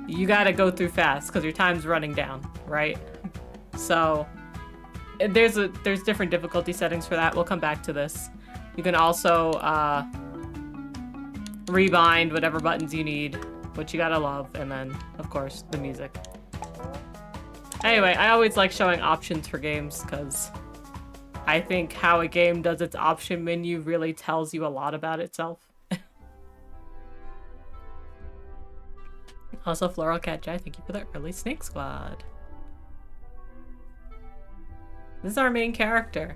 you gotta go through fast because your time's running down, right? So, there's different difficulty settings for that. We'll come back to this. You can also rebind whatever buttons you need, which you gotta love, and then, of course, the music. Anyway, I always like showing options for games because I think how a game does its option menu really tells you a lot about itself. Also, Floral Cat Jai, thank you for the early Snake Squad. This is our main character.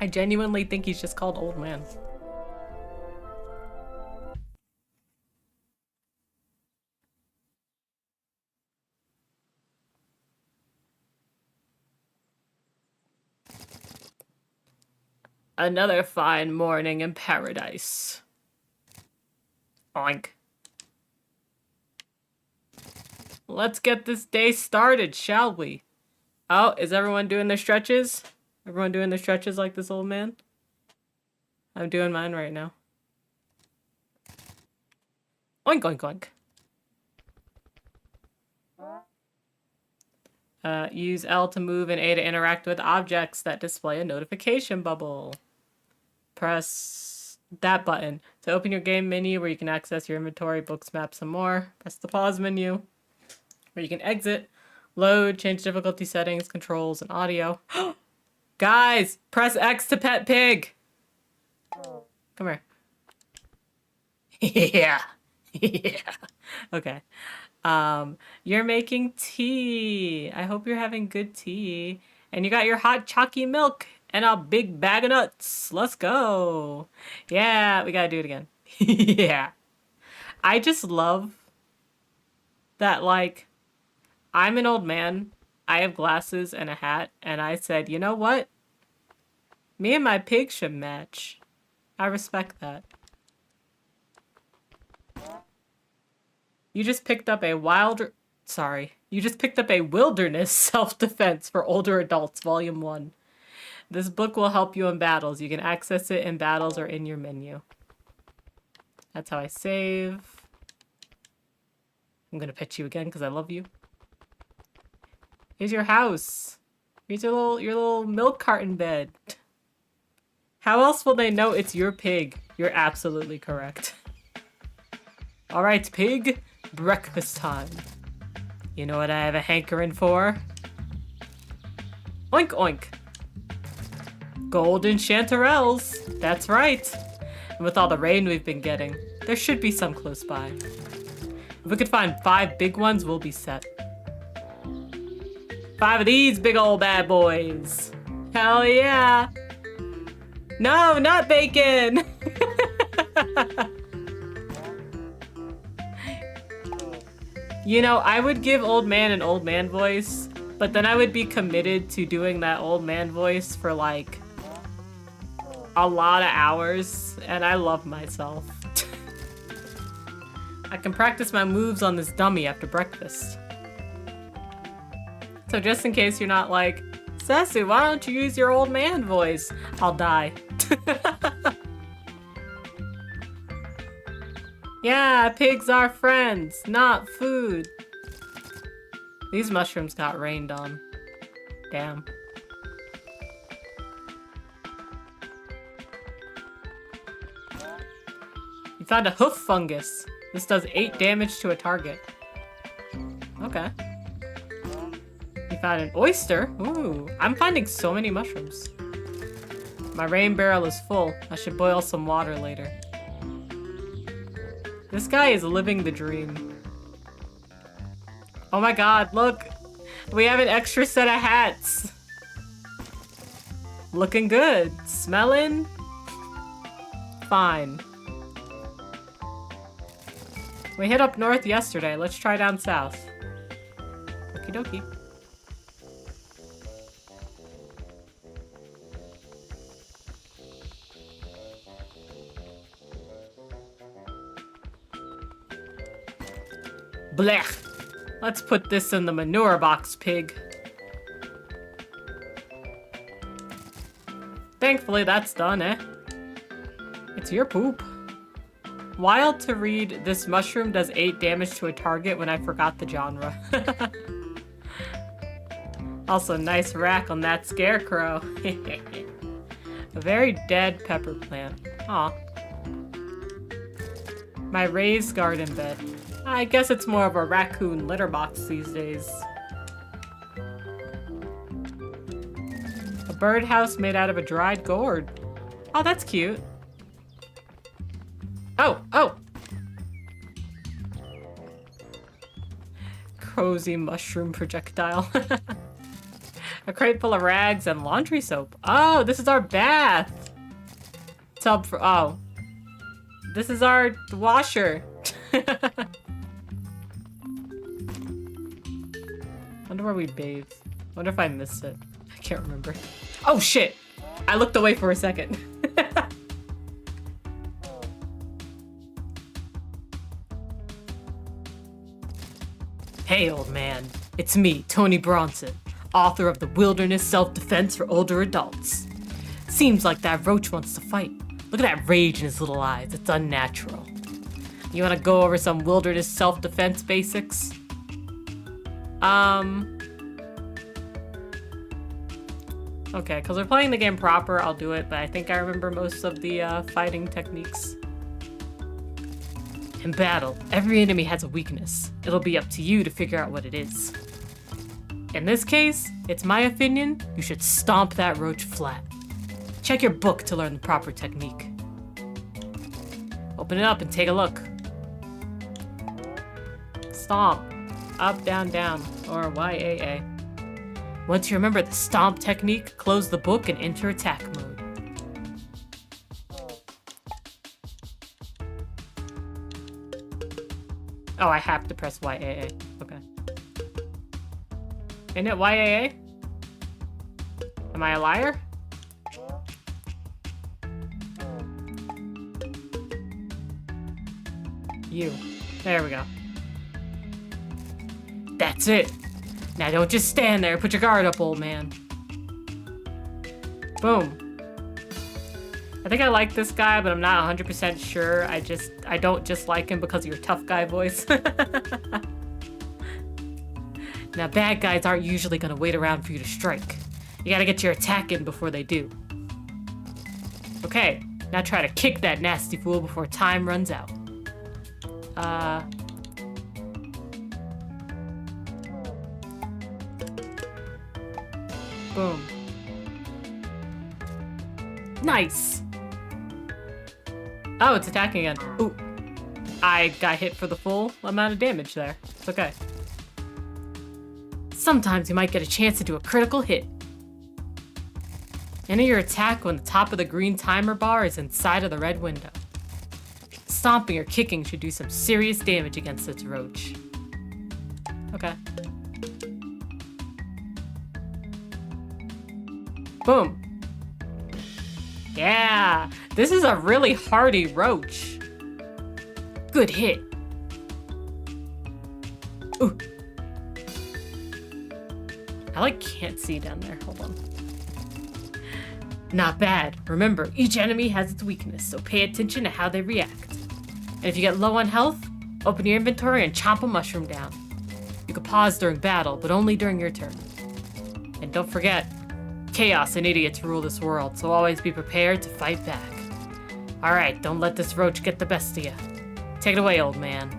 I genuinely think he's just called Old Man. Another fine morning in paradise. Oink. Let's get this day started, shall we? Oh, is everyone doing their stretches? Everyone doing their stretches like this old man? I'm doing mine right now. Oink, oink, oink. Use L to move and A to interact with objects that display a notification bubble. Press that button to open your game menu where you can access your inventory, books, maps, and more. Press the pause menu where you can exit Load, change difficulty settings, controls, and audio. Guys, press X to pet pig. Come here. Yeah. Yeah. Okay. You're making tea. I hope you're having good tea. And you got your hot chalky milk and a big bag of nuts. Let's go. Yeah, we gotta do it again. Yeah. I just love that, like, I'm an old man. I have glasses and a hat. And I said, you know what? Me and my pig should match. I respect that. You just picked up a You just picked up a Wilderness Self-Defense for Older Adults, Volume 1. This book will help you in battles. You can access it in battles or in your menu. That's how I save. I'm gonna pet you again because I love you. Here's your house. Here's your little milk carton bed. How else will they know it's your pig? You're absolutely correct. All right, pig. Breakfast time. You know what I have a hankering for? Oink oink. Golden chanterelles. That's right. And with all the rain we've been getting, there should be some close by. If we could find 5 big ones, we'll be set. 5 of these big old bad boys. Hell yeah. No, not bacon. You know, I would give old man an old man voice, but then I would be committed to doing that old man voice for like a lot of hours, and I love myself. I can practice my moves on this dummy after breakfast. So just in case you're not like, Sassy, why don't you use your old man voice? I'll die. Yeah, pigs are friends, not food. These mushrooms got rained on. Damn. You found a hoof fungus. This does 8 damage to a target. Okay. You found an oyster. Ooh, I'm finding so many mushrooms. My rain barrel is full. I should boil some water later. This guy is living the dream. Oh my god, look! We have an extra set of hats! Looking good. Smelling? Fine. We hit up north yesterday. Let's try down south. Okie dokie. Blech! Let's put this in the manure box, pig. Thankfully, that's done, eh? It's your poop. Wild to read, this mushroom does 8 damage to a target when I forgot the genre. Also, nice rack on that scarecrow. A very dead pepper plant. Aw. My raised garden bed. I guess it's more of a raccoon litter box these days. A birdhouse made out of a dried gourd. Oh, that's cute. Oh, oh! Cozy mushroom projectile. A crate full of rags and laundry soap. Oh, this is our bath! Tub for- oh. This is our washer. Wonder where we bathe. Wonder if I missed it. I can't remember. Oh shit! I looked away for a second. Hey old man, it's me, Tony Bronson, author of the Wilderness Self-Defense for Older Adults. Seems like that roach wants to fight. Look at that rage in his little eyes, it's unnatural. You wanna go over some wilderness self-defense basics? Okay, because we're playing the game proper, I'll do it, but I think I remember most of the fighting techniques. In battle, every enemy has a weakness. It'll be up to you to figure out what it is. In this case, it's my opinion, you should stomp that roach flat. Check your book to learn the proper technique. Open it up and take a look. Stomp. Up, down, down. Or YAA. Once you remember the stomp technique, close the book and enter attack mode. Oh, I have to press YAA. Okay. Isn't it YAA? Am I a liar? You. There we go. That's it. Now don't just stand there. Put your guard up, old man. Boom. I think I like this guy, but I'm not 100% sure. I don't just like him because of your tough guy voice. Now, bad guys aren't usually gonna wait around for you to strike. You gotta get your attack in before they do. Okay, now try to kick that nasty fool before time runs out. Boom. Nice! Oh, it's attacking again. Ooh. I got hit for the full amount of damage there. It's okay. Sometimes you might get a chance to do a critical hit. Enter your attack when the top of the green timer bar is inside of the red window. Stomping or kicking should do some serious damage against this roach. Okay. Boom. Yeah, this is a really hardy roach. Good hit. Ooh. I can't see down there. Hold on. Not bad. Remember, each enemy has its weakness, so pay attention to how they react. And if you get low on health, open your inventory and chomp a mushroom down. You can pause during battle, but only during your turn. And don't forget, chaos and idiots rule this world, so always be prepared to fight back. Alright, don't let this roach get the best of you. Take it away, old man.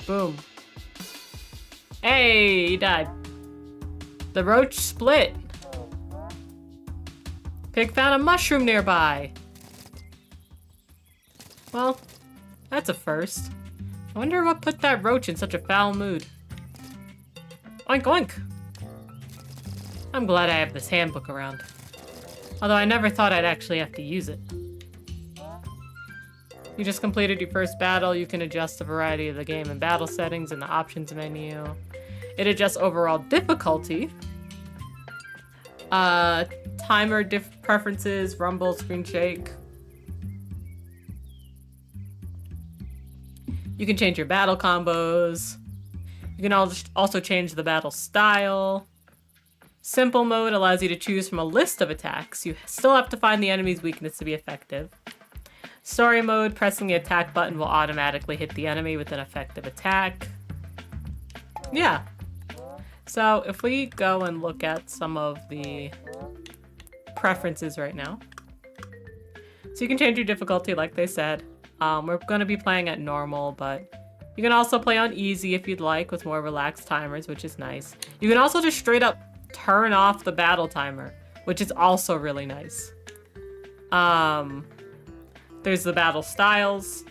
Boom. Hey, he died. The roach split. Pig found a mushroom nearby. Well, that's a first. I wonder what put that roach in such a foul mood. Oink oink. I'm glad I have this handbook around. Although I never thought I'd actually have to use it. You just completed your first battle. You can adjust the variety of the game and battle settings in the options menu. It adjusts overall difficulty. Timer preferences, rumble, screen shake. You can change your battle combos. You can also change the battle style. Simple mode allows you to choose from a list of attacks. You still have to find the enemy's weakness to be effective. Story mode, pressing the attack button will automatically hit the enemy with an effective attack. Yeah. So if we go and look at some of the preferences right now. So you can change your difficulty like they said. We're going to be playing at normal, but you can also play on easy if you'd like with more relaxed timers, which is nice. You can also just straight up turn off the battle timer, which is also really nice. There's the battle styles,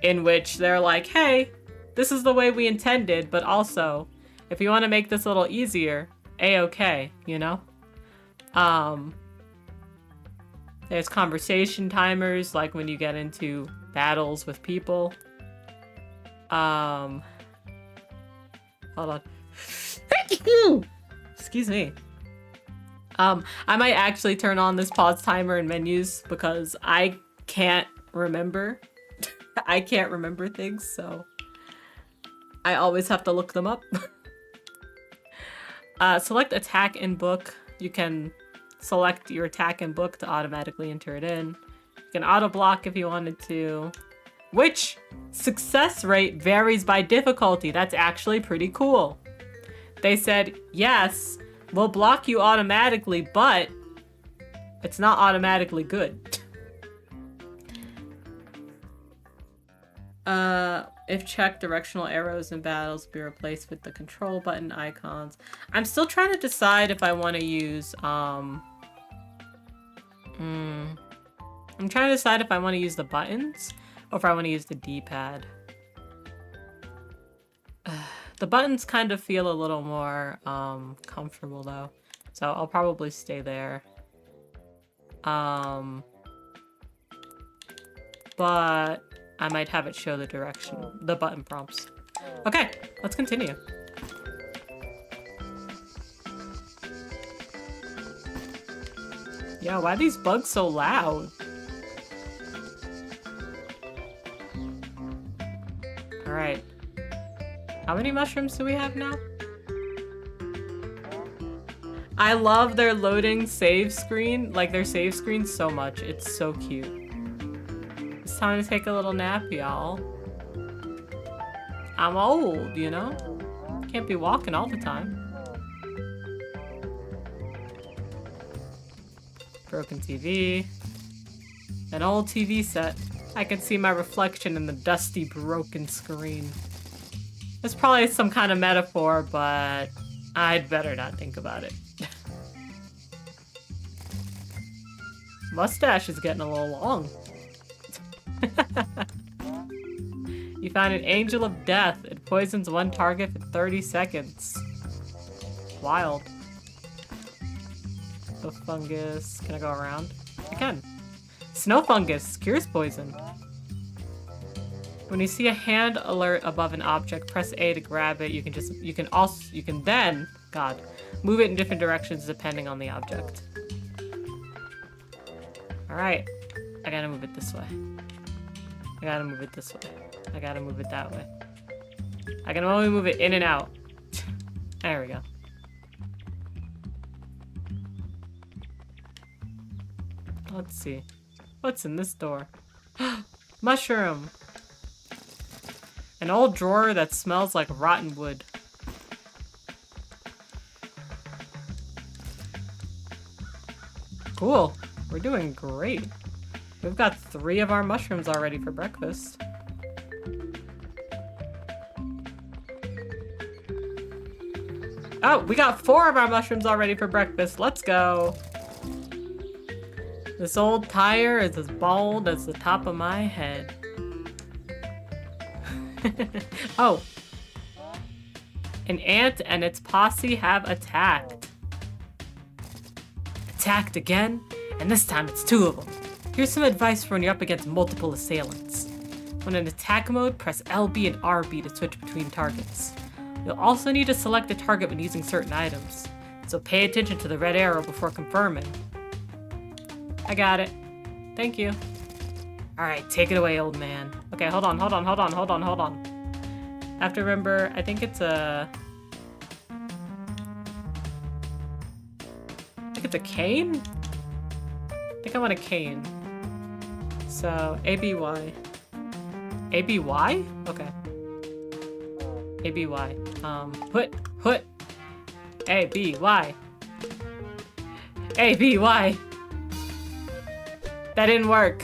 in which they're like, hey, this is the way we intended, but also, if you want to make this a little easier, A-okay, you know? There's conversation timers, like when you get into battles with people. Hold on. Excuse me. I might actually turn on this pause timer in menus because I can't remember. I can't remember things, so I always have to look them up. Select attack in book. You can select your attack in book to automatically enter it in. You can auto block if you wanted to. Which success rate varies by difficulty. That's actually pretty cool. They said, yes, we'll block you automatically, but it's not automatically good. If checked, directional arrows in battles be replaced with the control button icons. I'm still trying to decide if I want to use, I'm trying to decide if I want to use the buttons or if I want to use the D-pad. The buttons kind of feel a little more comfortable though, so I'll probably stay there. But I might have it show the direction, the button prompts. Okay, let's continue. Yeah, why are these bugs so loud? All right. How many mushrooms do we have now? I love their loading save screen, like their save screen so much. It's so cute. It's time to take a little nap, y'all. I'm old, you know? Can't be walking all the time. Broken TV. An old TV set. I can see my reflection in the dusty, broken screen. It's probably some kind of metaphor, but I'd better not think about it. Mustache is getting a little long. You find an angel of death. It poisons one target for 30 seconds. Wild. The fungus. Can I go around? I can. Snow fungus cures poison. When you see a hand alert above an object, press A to grab it. You can then move it in different directions depending on the object. Alright. I gotta move it this way. I gotta move it this way. I gotta move it that way. I can only move it in and out. There we go. Let's see. What's in this door? Mushroom! An old drawer that smells like rotten wood. Cool. We're doing great. We've got 3 of our mushrooms already for breakfast. Oh, we got 4 of our mushrooms already for breakfast. Let's go. This old tire is as bald as the top of my head. Oh. An ant and its posse have attacked. Attacked again? And this time it's 2 of them. Here's some advice for when you're up against multiple assailants. When in attack mode, press LB and RB to switch between targets. You'll also need to select a target when using certain items, so pay attention to the red arrow before confirming. I got it. Thank you. Alright, take it away, old man. Okay, hold on. I have to remember, I think it's a cane? I think I want a cane. So, ABY. ABY? Okay. ABY. Put. ABY. ABY. That didn't work.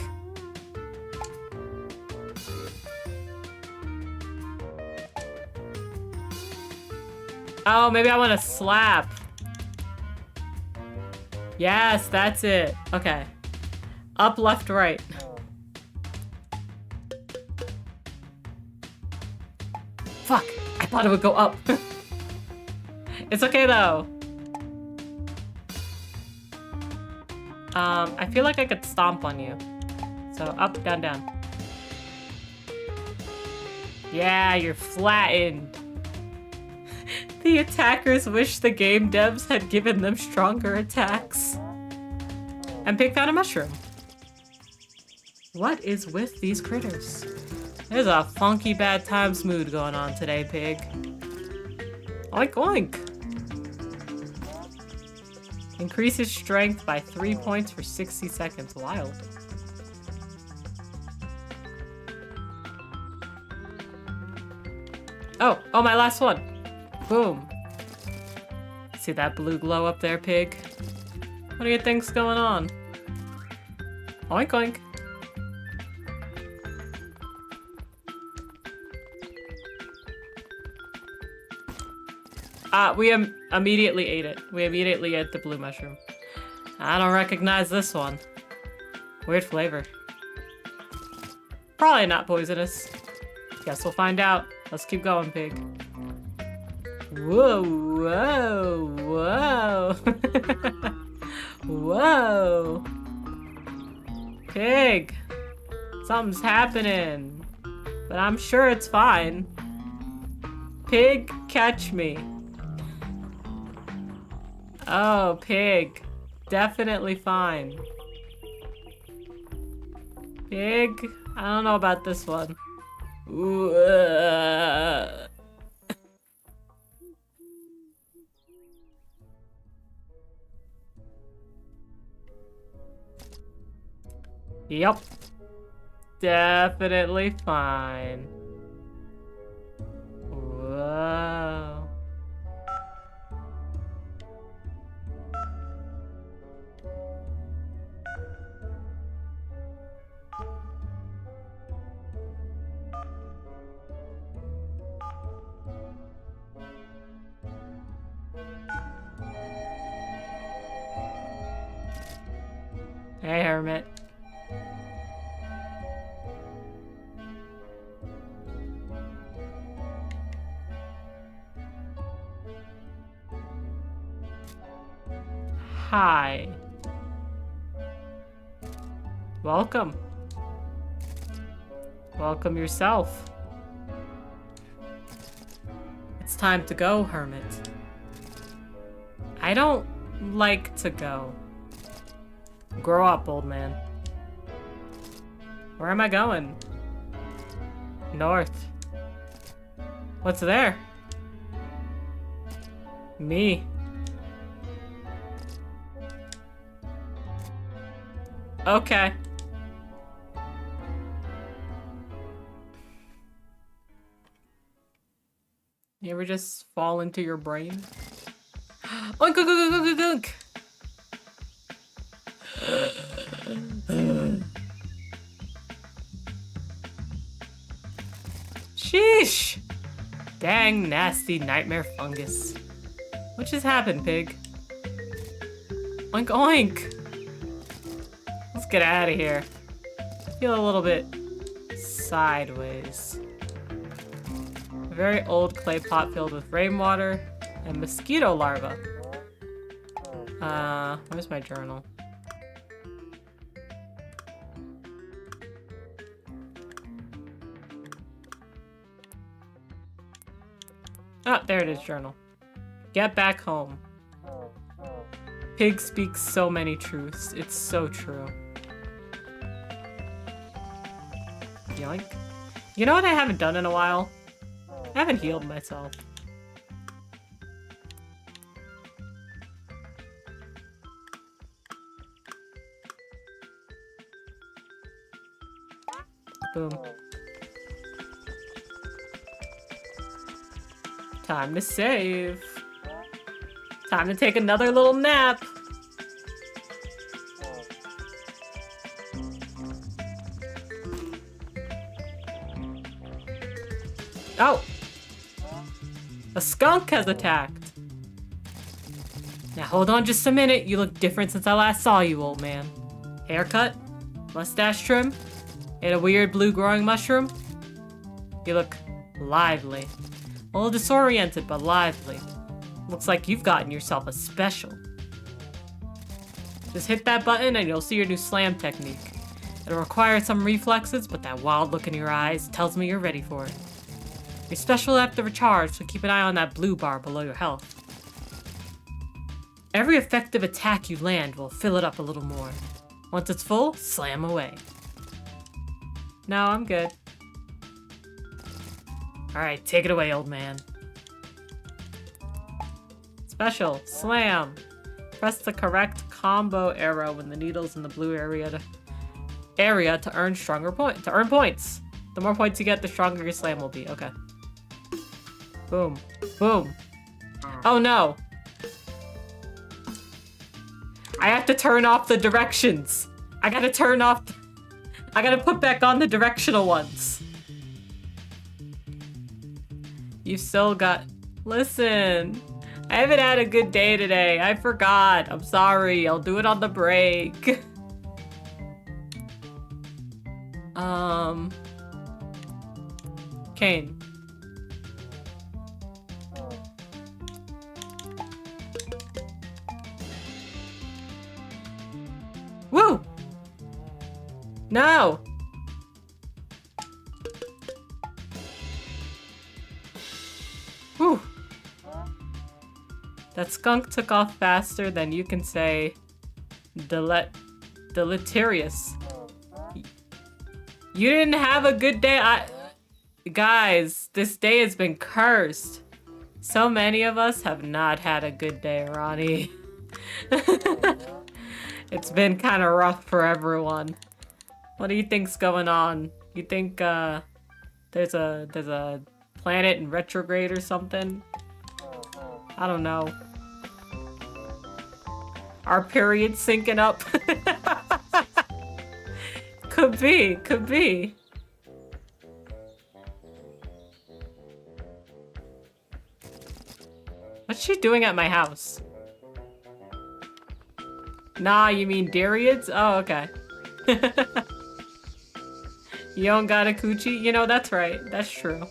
Oh, maybe I want to slap. Yes, that's it. Okay. Up, left, right. Fuck. I thought it would go up. It's okay though. I feel like I could stomp on you. So up, down, down. Yeah, you're flattened. The attackers wish the game devs had given them stronger attacks. And Pig found a mushroom. What is with these critters? There's a funky bad times mood going on today, Pig. Oink oink. Increases strength by 3 points for 60 seconds. Wild. Oh, my last one. Boom. See that blue glow up there, Pig? What do you think's going on? Oink oink. We immediately ate it. We immediately ate the blue mushroom. I don't recognize this one. Weird flavor. Probably not poisonous. Guess we'll find out. Let's keep going, pig. Whoa, whoa, whoa. Whoa. Pig. Something's happening. But I'm sure it's fine. Pig, catch me. Oh, pig. Definitely fine. Pig? I don't know about this one. Ooh, Yep. Definitely fine. Whoa. Hey, Hermit. Hi. Welcome. Welcome yourself. It's time to go, Hermit. I don't like to go. Grow up, old man. Where am I going? North. What's there? Me. Okay. You ever just fall into your brain? Oink, oink, oink, oink, oink, oink. Sheesh! Dang nasty nightmare fungus. What just happened, pig? Oink, oink! Let's get out of here. I feel a little bit sideways. A very old clay pot filled with rainwater and mosquito larvae. Where's my journal? Oh, there it is, journal. Get back home. Pig speaks so many truths. It's so true. Yoink. You know what I haven't done in a while? I haven't healed myself. Boom. Time to save. Time to take another little nap. Oh! A skunk has attacked. Now hold on just a minute. You look different since I last saw you, old man. Haircut? Mustache trim? And a weird blue growing mushroom? You look lively. A little disoriented, but lively. Looks like you've gotten yourself a special. Just hit that button and you'll see your new slam technique. It'll require some reflexes, but that wild look in your eyes tells me you're ready for it. Your special will have to recharge, so keep an eye on that blue bar below your health. Every effective attack you land will fill it up a little more. Once it's full, slam away. No, I'm good. Alright, take it away, old man. Special, slam. Press the correct combo arrow when the needle's in the blue area to earn points. The more points you get, the stronger your slam will be. Okay. Boom. Boom. Oh no. I have to turn off the directions. I gotta put back on the directional ones. You've still got... Listen. I haven't had a good day today. I forgot. I'm sorry. I'll do it on the break. Kane. Woo! No! Whew. That skunk took off faster than you can say deleterious. You didn't have a good day. Guys, this day has been cursed. So many of us have not had a good day, Ronnie. It's been kind of rough for everyone. What do you think's going on? You think there's a planet in retrograde or something? I don't know. Our period's syncing up. Could be, could be. What's she doing at my house? Nah, you mean Dariads? Oh, okay. You don't got a coochie? You know, that's right. That's true.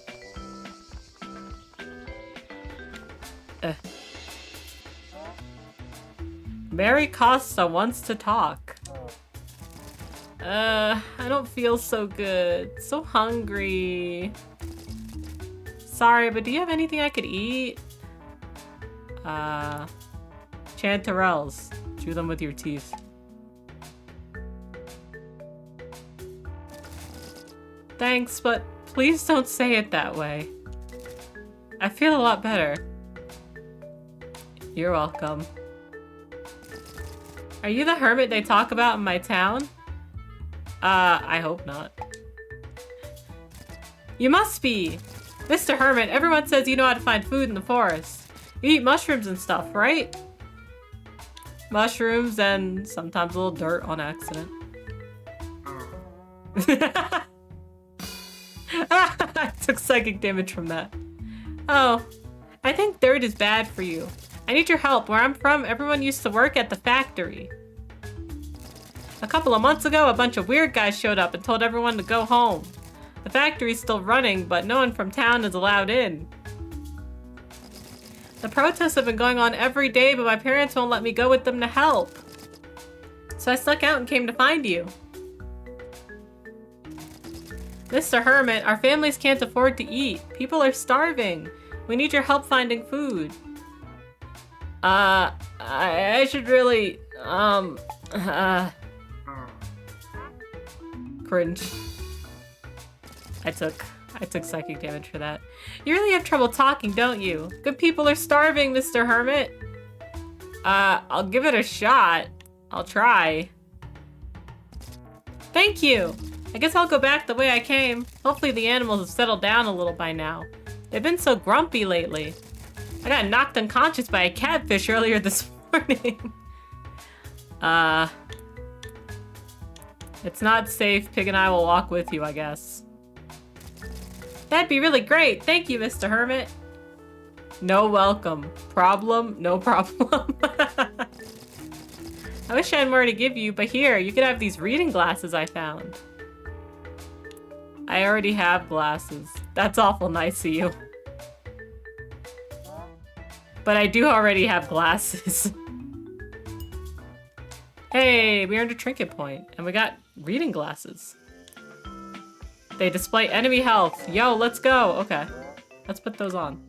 Mary Costa wants to talk. I don't feel so good. So hungry. Sorry, but do you have anything I could eat? Chanterelles. Chew them with your teeth. Thanks, but please don't say it that way. I feel a lot better. You're welcome. Are you the hermit they talk about in my town? I hope not. You must be! Mr. Hermit, everyone says you know how to find food in the forest. You eat mushrooms and stuff, right? Mushrooms and sometimes a little dirt on accident. I took psychic damage from that. Oh, I think dirt is bad for you. I need your help. Where I'm from, everyone used to work at the factory. A couple of months ago, a bunch of weird guys showed up and told everyone to go home. The factory's still running, but no one from town is allowed in. The protests have been going on every day, but my parents won't let me go with them to help. So I snuck out and came to find you. Mr. Hermit, our families can't afford to eat. People are starving. We need your help finding food. I should really, cringe. I took psychic damage for that. You really have trouble talking, don't you? Good people are starving, Mr. Hermit. I'll give it a shot. I'll try. Thank you. I guess I'll go back the way I came. Hopefully the animals have settled down a little by now. They've been so grumpy lately. I got knocked unconscious by a catfish earlier this morning. It's not safe. Pig and I will walk with you, I guess. That'd be really great. Thank you, Mr. Hermit. No welcome. Problem? No problem. I wish I had more to give you, but here, you could have these reading glasses I found. I already have glasses. That's awful nice of you. But I do already have glasses. Hey, we earned a trinket point, and we got reading glasses. They display enemy health. Yo, let's go. Okay, let's put those on.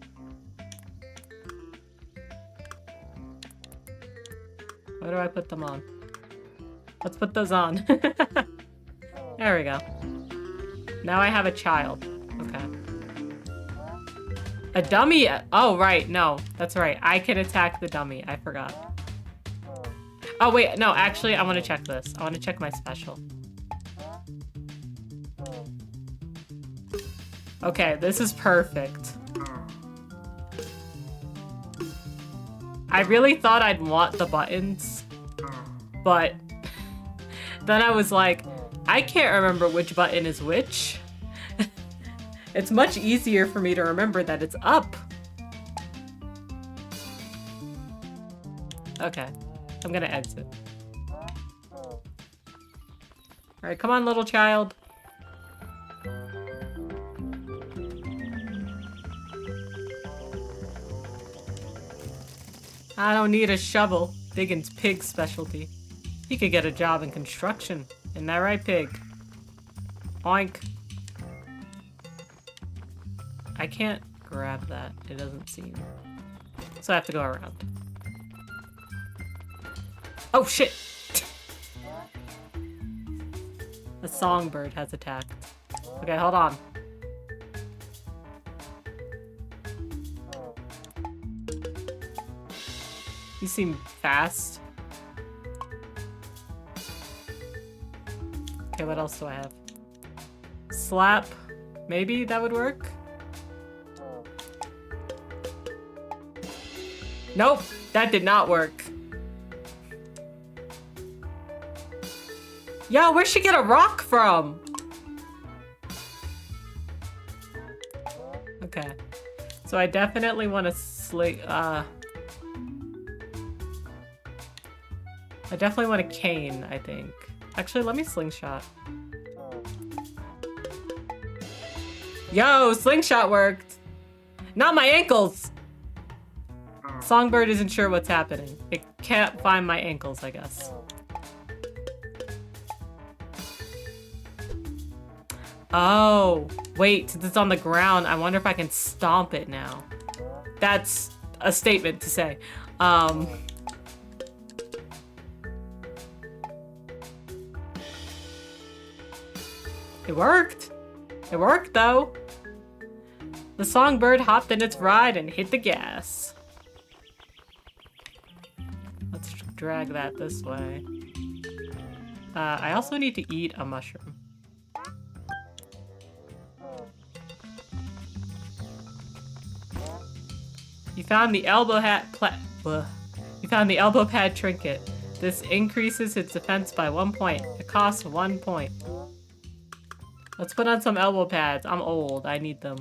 Where do I put them on? Let's put those on. There we go. Now I have a child. Okay. A dummy? Oh, right. No, that's right. I can attack the dummy. I forgot. Oh, wait. No, actually, I want to check this. I want to check my special. Okay, this is perfect. I really thought I'd want the buttons, but then I was like, I can't remember which button is which. It's much easier for me to remember that it's up. Okay. I'm gonna exit. Alright, come on, little child. I don't need a shovel. Digging's Pig's specialty. He could get a job in construction. Isn't that right, Pig? Oink. I can't grab that. It doesn't seem. So I have to go around. Oh, shit! A songbird has attacked. Okay, hold on. You seem fast. Okay, what else do I have? Slap. Maybe that would work? Nope, that did not work. Yo, where'd she get a rock from? Okay. So I definitely want to I definitely want a cane, I think. Actually, let me slingshot. Yo, slingshot worked! Not my ankles! Songbird isn't sure what's happening. It can't find my ankles, I guess. Oh, wait, since it's on the ground, I wonder if I can stomp it now. That's a statement to say. It worked. It worked, though. The songbird hopped in its ride and hit the gas. Let's drag that this way. I also need to eat a mushroom. You found the elbow pad trinket. This increases its defense by 1 point. It costs 1 point. Let's put on some elbow pads. I'm old. I need them.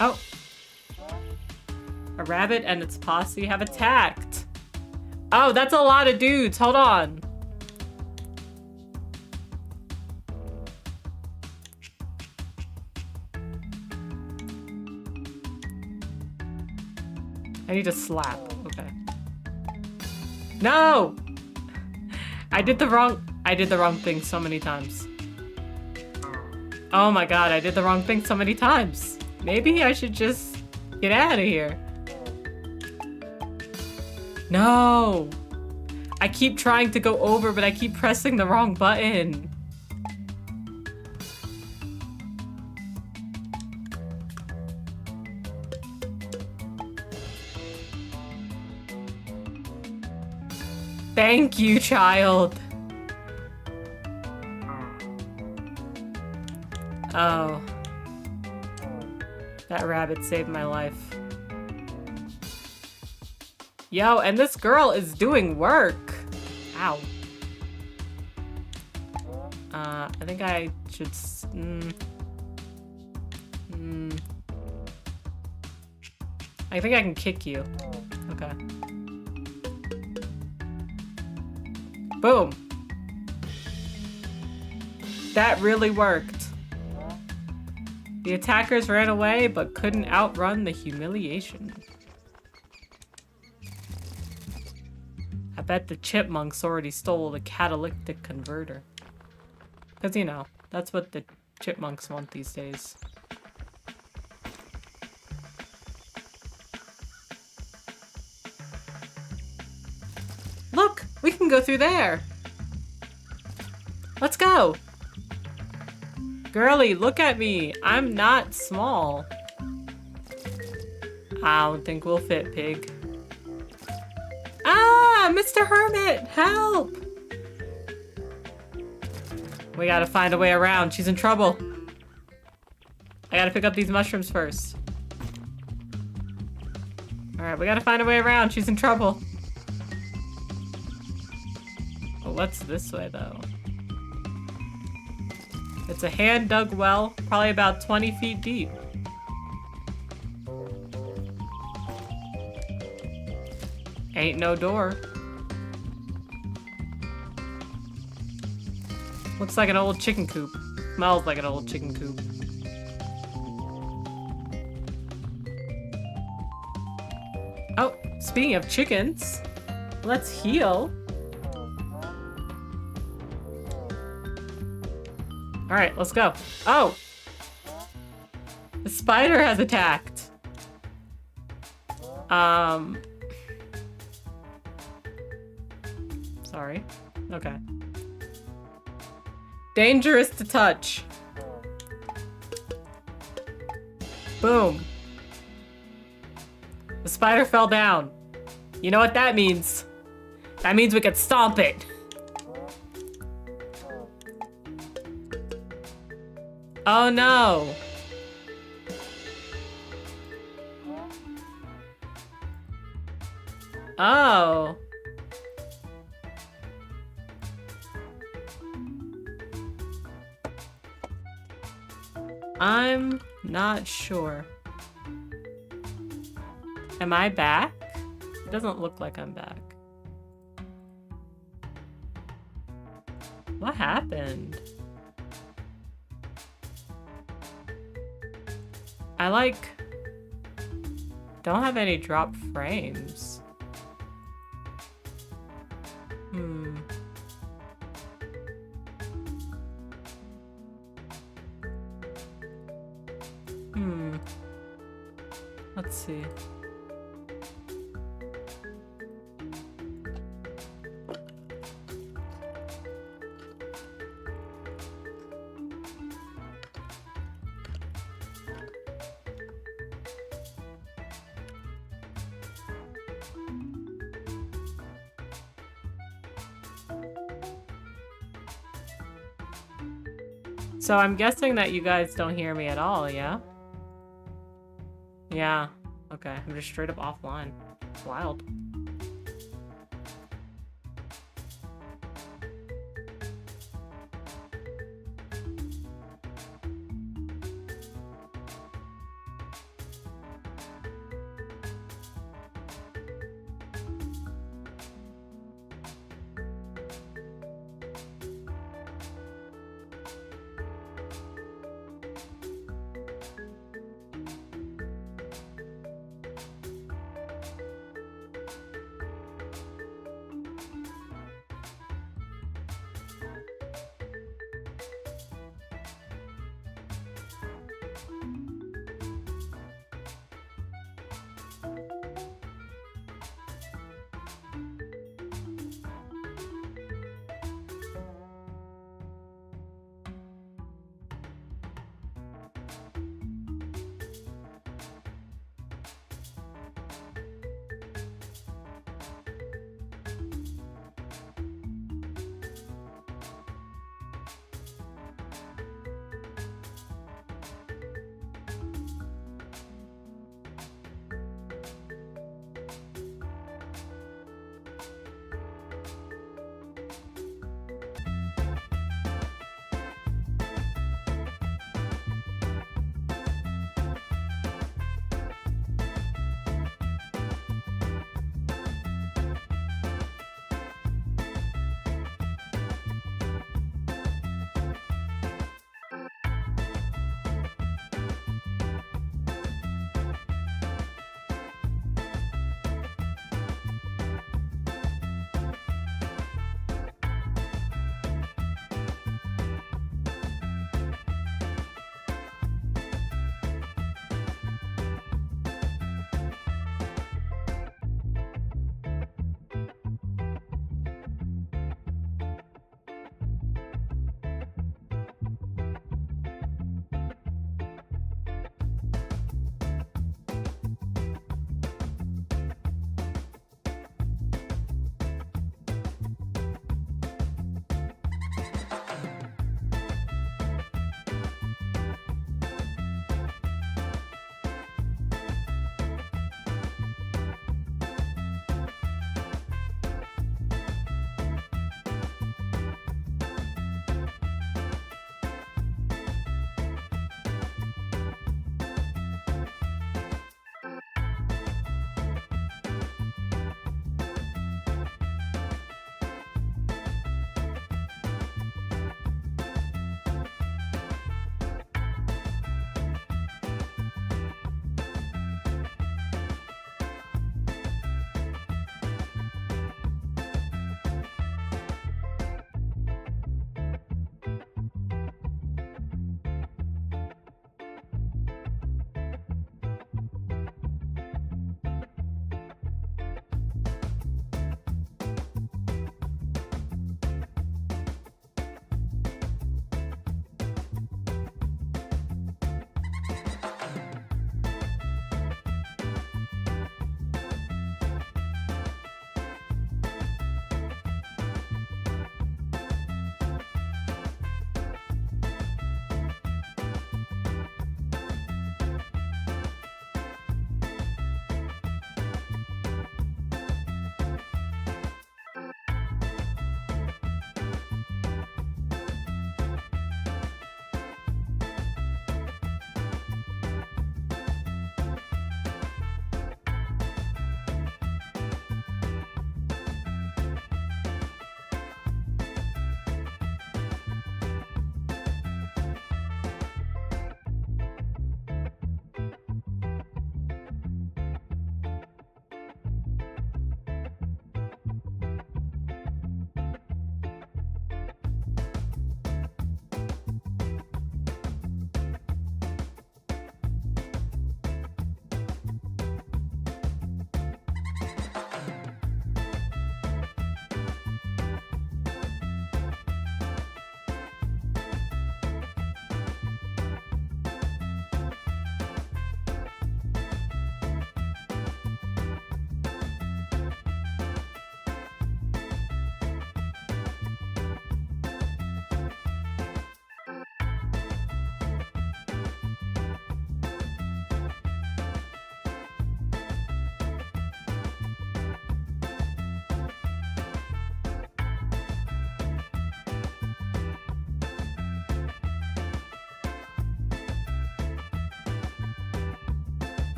Oh! A rabbit and its posse have attacked. Oh, that's a lot of dudes. Hold on. I need to slap. Okay. No! I did the wrong thing so many times. Oh my god, I did the wrong thing so many times. Maybe I should just get out of here. No! I keep trying to go over, but I keep pressing the wrong button. Thank you, child. Oh. That rabbit saved my life. Yo, and this girl is doing work. Ow. I think I should... I think I can kick you. Okay. Boom. That really worked. The attackers ran away, but couldn't outrun the humiliation. I bet the chipmunks already stole the catalytic converter. Because, you know, that's what the chipmunks want these days. Look! We can go through there! Let's go! Girly, look at me! I'm not small. I don't think we'll fit, Pig. Ah! Mr. Hermit! Help! We gotta find a way around. She's in trouble. I gotta pick up these mushrooms first. Alright, we gotta find a way around. She's in trouble. Oh, what's this way, though? It's a hand-dug well, probably about 20 feet deep. Ain't no door. Looks like an old chicken coop. Smells like an old chicken coop. Oh, speaking of chickens, let's heal. Alright, let's go. Oh! The spider has attacked. Sorry. Okay. Dangerous to touch. Boom. The spider fell down. You know what that means? That means we could stomp it. Oh no. Oh. I'm not sure. Am I back? It doesn't look like I'm back. What happened? I don't have any drop frames. Let's see. So I'm guessing that you guys don't hear me at all, yeah? Yeah. Okay, I'm just straight up offline. It's wild.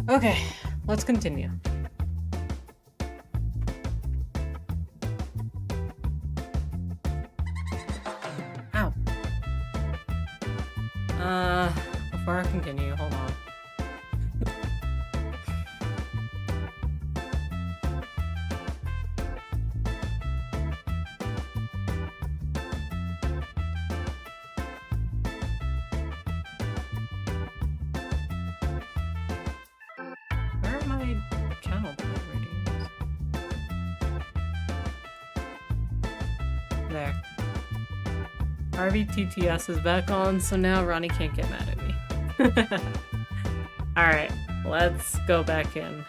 Okay, let's continue. Ow. Before I continue, hold on. Where are my channel point ratings? There. RVTTS is back on, so now Ronnie can't get mad at me. Alright, let's go back in.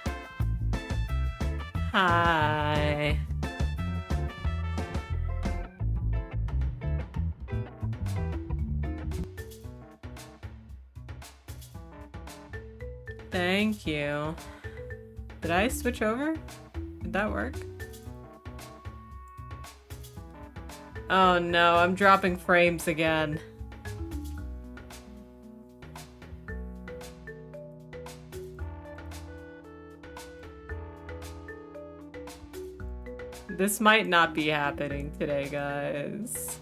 Hi. Thank you. Did I switch over? Did that work? Oh no, I'm dropping frames again. This might not be happening today, guys.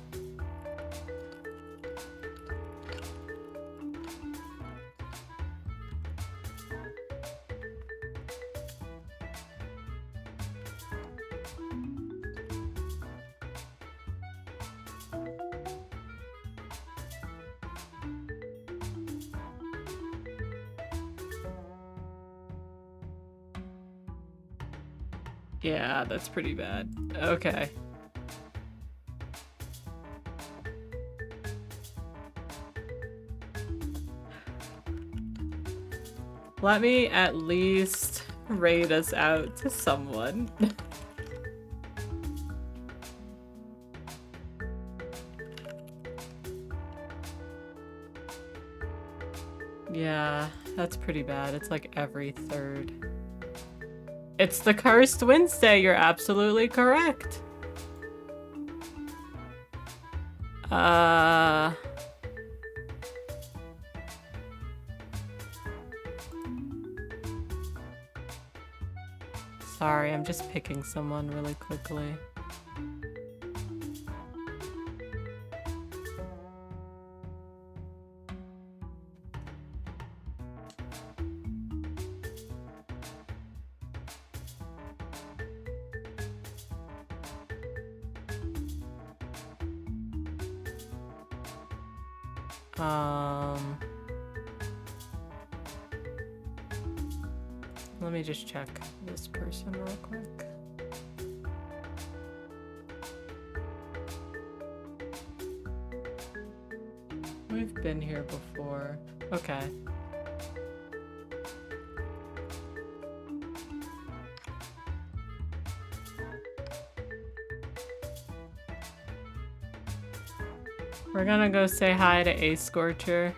Yeah, that's pretty bad. Okay. Let me at least raid us out to someone. Yeah, that's pretty bad. It's like every third. It's the cursed Wednesday, you're absolutely correct. Sorry, I'm just picking someone really quickly. Let me just check this person real quick. We've been here before. Okay. We're gonna go say hi to A Scorcher.